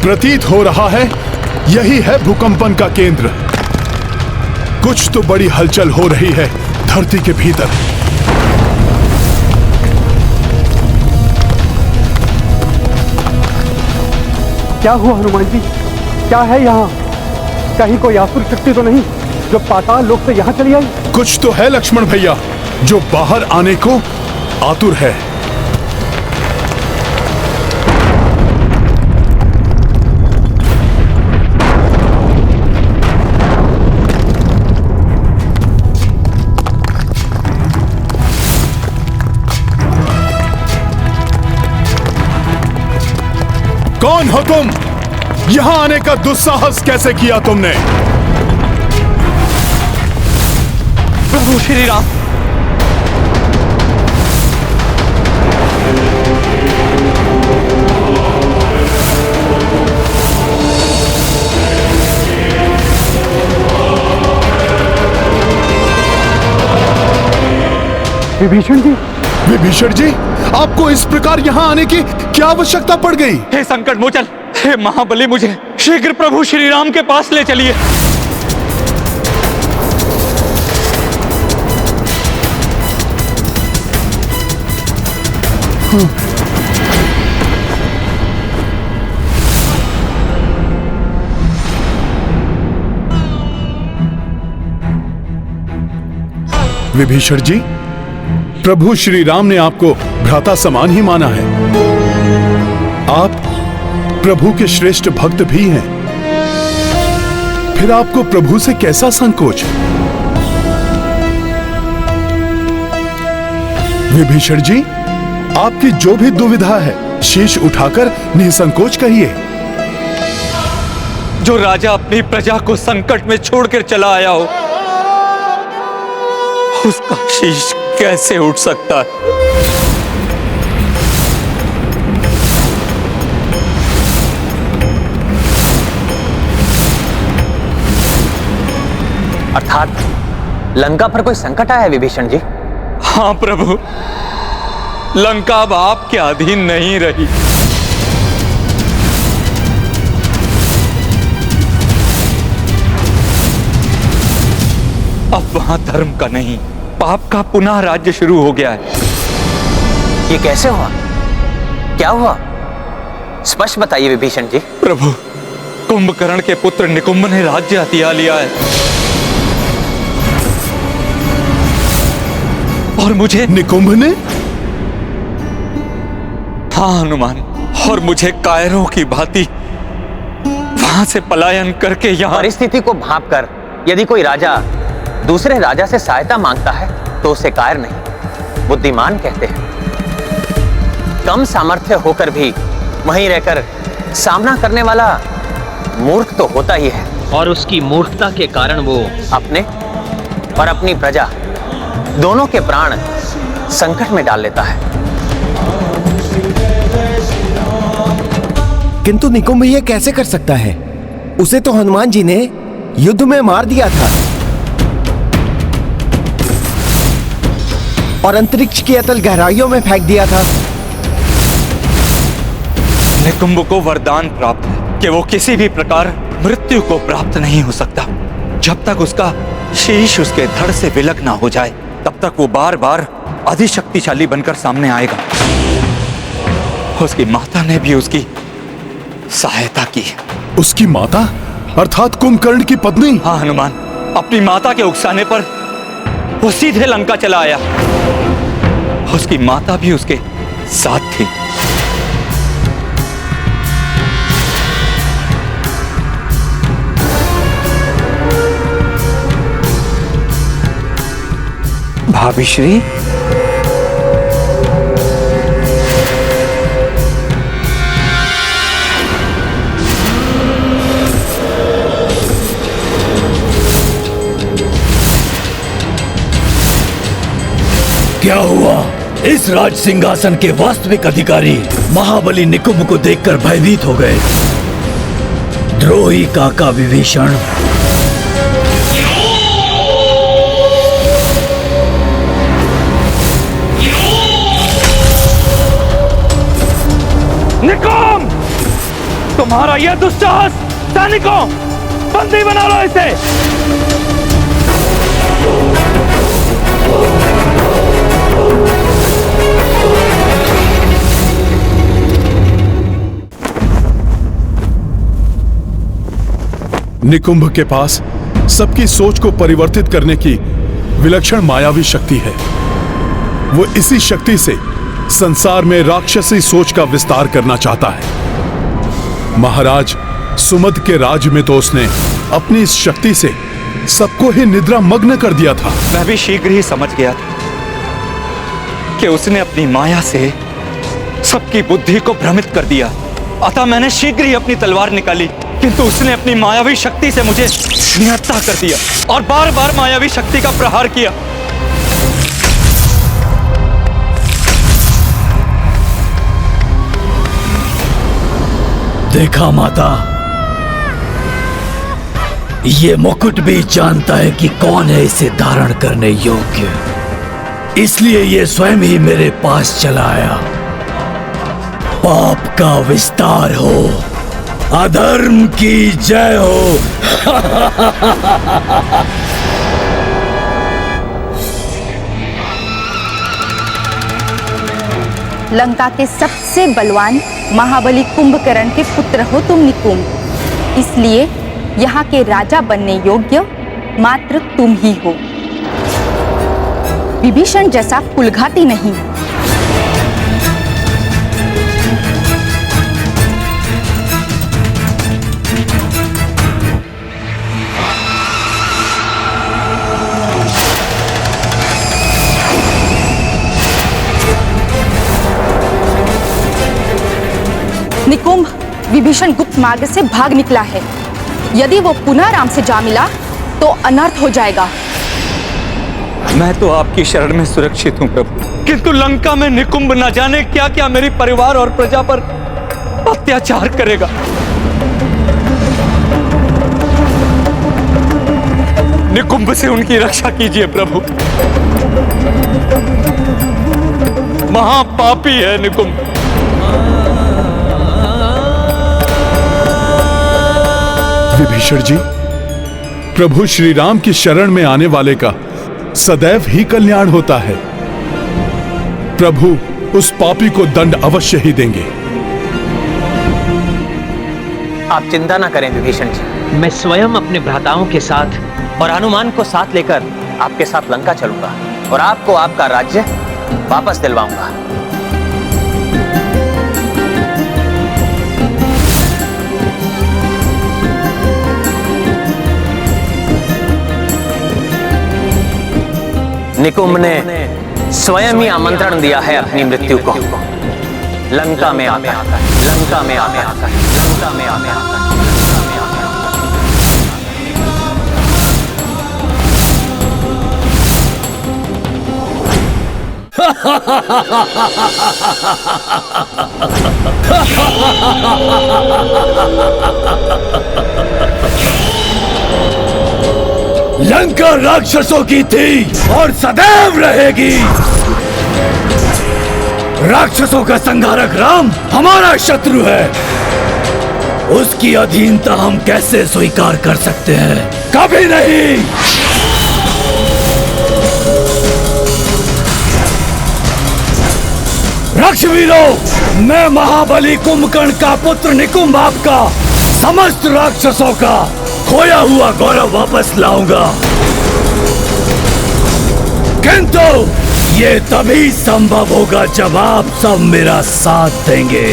प्रतीत हो रहा है यही है भूकंपन का केंद्र। कुछ तो बड़ी हलचल हो रही है धरती के भीतर। क्या हुआ हनुमान जी? क्या है यहाँ? कहीं कोई आसुर शक्ति तो नहीं जो पाताल लोक से यहाँ चली आई? कुछ तो है लक्ष्मण भैया जो बाहर आने को आतुर है। कौन हो तुम? यहां आने का दुस्साहस कैसे किया तुमने? प्रभु श्री राम। विभीषण जी। विभीषण जी, आपको इस प्रकार यहाँ आने की क्या आवश्यकता पड़ गई? हे संकट मोचन, हे महाबली, मुझे शीघ्र प्रभु श्री राम के पास ले चलिए। विभीषण जी, प्रभु श्री राम ने आपको भ्राता समान ही माना है। आप प्रभु के श्रेष्ठ भक्त भी हैं, फिर आपको प्रभु से कैसा संकोच? विभीषण जी, आपकी जो भी दुविधा है शीश उठाकर निसंकोच कहिए। जो राजा अपनी प्रजा को संकट में छोड़कर चला आया हो, उसका शीश कैसे उठ सकता है? अर्थात लंका पर कोई संकट आया है विभीषण जी? हाँ प्रभु, लंका अब आपके अधीन नहीं रही। अब वहां धर्म का नहीं, पाप का पुनः राज्य शुरू हो गया है। ये कैसे हुआ? क्या हुआ? स्पष्ट बताइए विभीषण जी। प्रभु, कुंभकर्ण के पुत्र निकुंभ ने राज्य हथिया लिया है और मुझे। निकुंभ ने? हाँ हनुमान, और मुझे कायरों की भांति वहां से पलायन करके यहाँ। परिस्थिति को भांपकर यदि कोई राजा दूसरे राजा से सहायता मांगता है तो उसे कायर नहीं, बुद्धिमान कहते हैं। कम सामर्थ्य होकर भी वहीं रहकर सामना करने वाला मूर्ख तो होता ही है, और उसकी मूर्खता के कारण वो अपने और अपनी प्रजा दोनों के प्राण संकट में डाल लेता है। किंतु निकुंभ ये कैसे कर सकता है? उसे तो हनुमान जी ने युद्ध में मार दिया था और अंतरिक्ष की अतल गहराइयों में फेंक दिया था। निकुंभ को वरदान प्राप्त है कि वो किसी भी प्रकार मृत्यु को प्राप्त नहीं हो सकता। जब तक उसका शीश उसके धड़ से विलग ना हो जाए तब तक वो बार बार अधिशक्तिशाली बनकर सामने आएगा। उसकी माता ने भी उसकी सहायता की। उसकी माता अर्थात कुंभकर्ण की पत्नी? हाँ हनुमान, अपनी माता के उकसाने पर वो सीधे लंका चला आया। उसकी माता भी उसके साथ थी। भाभी श्री, क्या हुआ? इस राज सिंहासन के वास्तविक अधिकारी महाबली निकुंभ को देखकर भयभीत हो गए। द्रोही काका विभीषण, निकुंभ, तुम्हारा यह दुस्साहस! सैनिकों, बंदी बना लो इसे। निकुंभ के पास सबकी सोच को परिवर्तित करने की विलक्षण मायावी शक्ति है। वो इसी शक्ति से संसार में राक्षसी सोच का विस्तार करना चाहता है। महाराज सुमद के राज में तो उसने अपनी इस शक्ति से सबको ही निद्रा मग्न कर दिया था। मैं भी शीघ्र ही समझ गया था कि उसने अपनी माया से सबकी बुद्धि को भ्रमित कर दिया। अतः मैंने शीघ्र ही अपनी तलवार निकाली, किंतु उसने अपनी मायावी शक्ति से मुझे निहत्था कर दिया और बार बार मायावी शक्ति का प्रहार किया। देखा माता, ये मुकुट भी जानता है कि कौन है इसे धारण करने योग्य, इसलिए ये स्वयं ही मेरे पास चला आया। पाप का विस्तार हो, अधर्म की जय हो। लंका के सबसे बलवान महाबली कुंभकर्ण के पुत्र हो तुम निकुंभ, इसलिए यहाँ के राजा बनने योग्य मात्र तुम ही हो। विभीषण जैसा कुलघाती नहीं। निकुंभ, विभीषण गुप्त मार्ग से भाग निकला है। यदि वो पुनः राम से जा मिला तो अनर्थ हो जाएगा। मैं तो आपकी शरण में सुरक्षित हूं प्रभु, किंतु लंका में निकुंभ न जाने क्या क्या मेरी परिवार और प्रजा पर अत्याचार करेगा। निकुंभ से उनकी रक्षा कीजिए प्रभु। महापापी है निकुंभ। विभीषण जी, प्रभु श्री राम की शरण में आने वाले का सदैव ही कल्याण होता है। प्रभु उस पापी को दंड अवश्य ही देंगे। आप चिंता ना करें विभीषण जी, मैं स्वयं अपने भ्राताओं के साथ और हनुमान को साथ लेकर आपके साथ लंका चलूंगा और आपको आपका राज्य वापस दिलवाऊंगा। निकुंभ ने स्वयं ही आमंत्रण दिया है अपनी मृत्यु को। लंका में आकर, लंका में आकर, लंका में आकर। लंका राक्षसों की थी और सदैव रहेगी। राक्षसों का संहारक राम हमारा शत्रु है। उसकी अधीनता हम कैसे स्वीकार कर सकते हैं? कभी नहीं। राक्षवीरों, मैं महाबली कुंभकर्ण का पुत्र निकुंभ आपका समस्त राक्षसों का खोया हुआ गौरव वापस लाऊंगा। किंतु ये तभी संभव होगा जब आप सब मेरा साथ देंगे।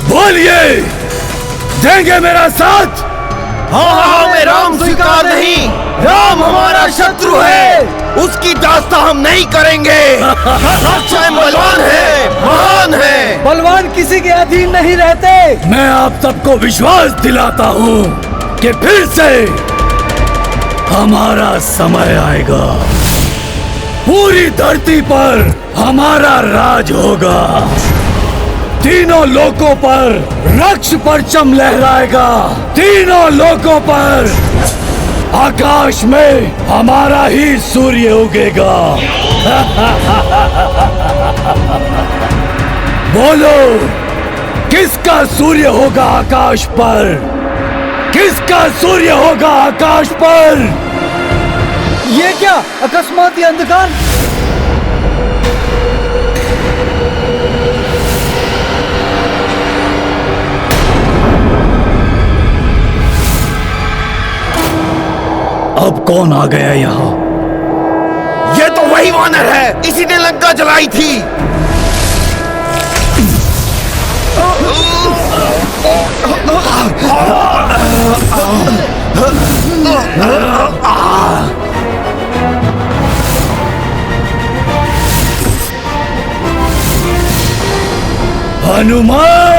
बोलिए, देंगे मेरा साथ? हाँ हमें राम स्वीकार नहीं। राम हमारा शत्रु है, उसकी दास्ता हम नहीं करेंगे। राक्षस बलवान है, महान है। बलवान किसी के अधीन नहीं रहते। मैं आप सबको विश्वास दिलाता हूँ कि फिर से हमारा समय आएगा। पूरी धरती पर हमारा राज होगा। तीनों लोकों पर रक्ष परचम लहराएगा। तीनों लोकों पर आकाश में हमारा ही सूर्य उगेगा। बोलो, किसका सूर्य होगा आकाश पर? किसका सूर्य होगा आकाश पर? ये क्या अकस्मात ये अंधकार? अब कौन आ गया यहाँ? ये तो वही वानर है, इसी ने लंका जलाई थी। हनुमान,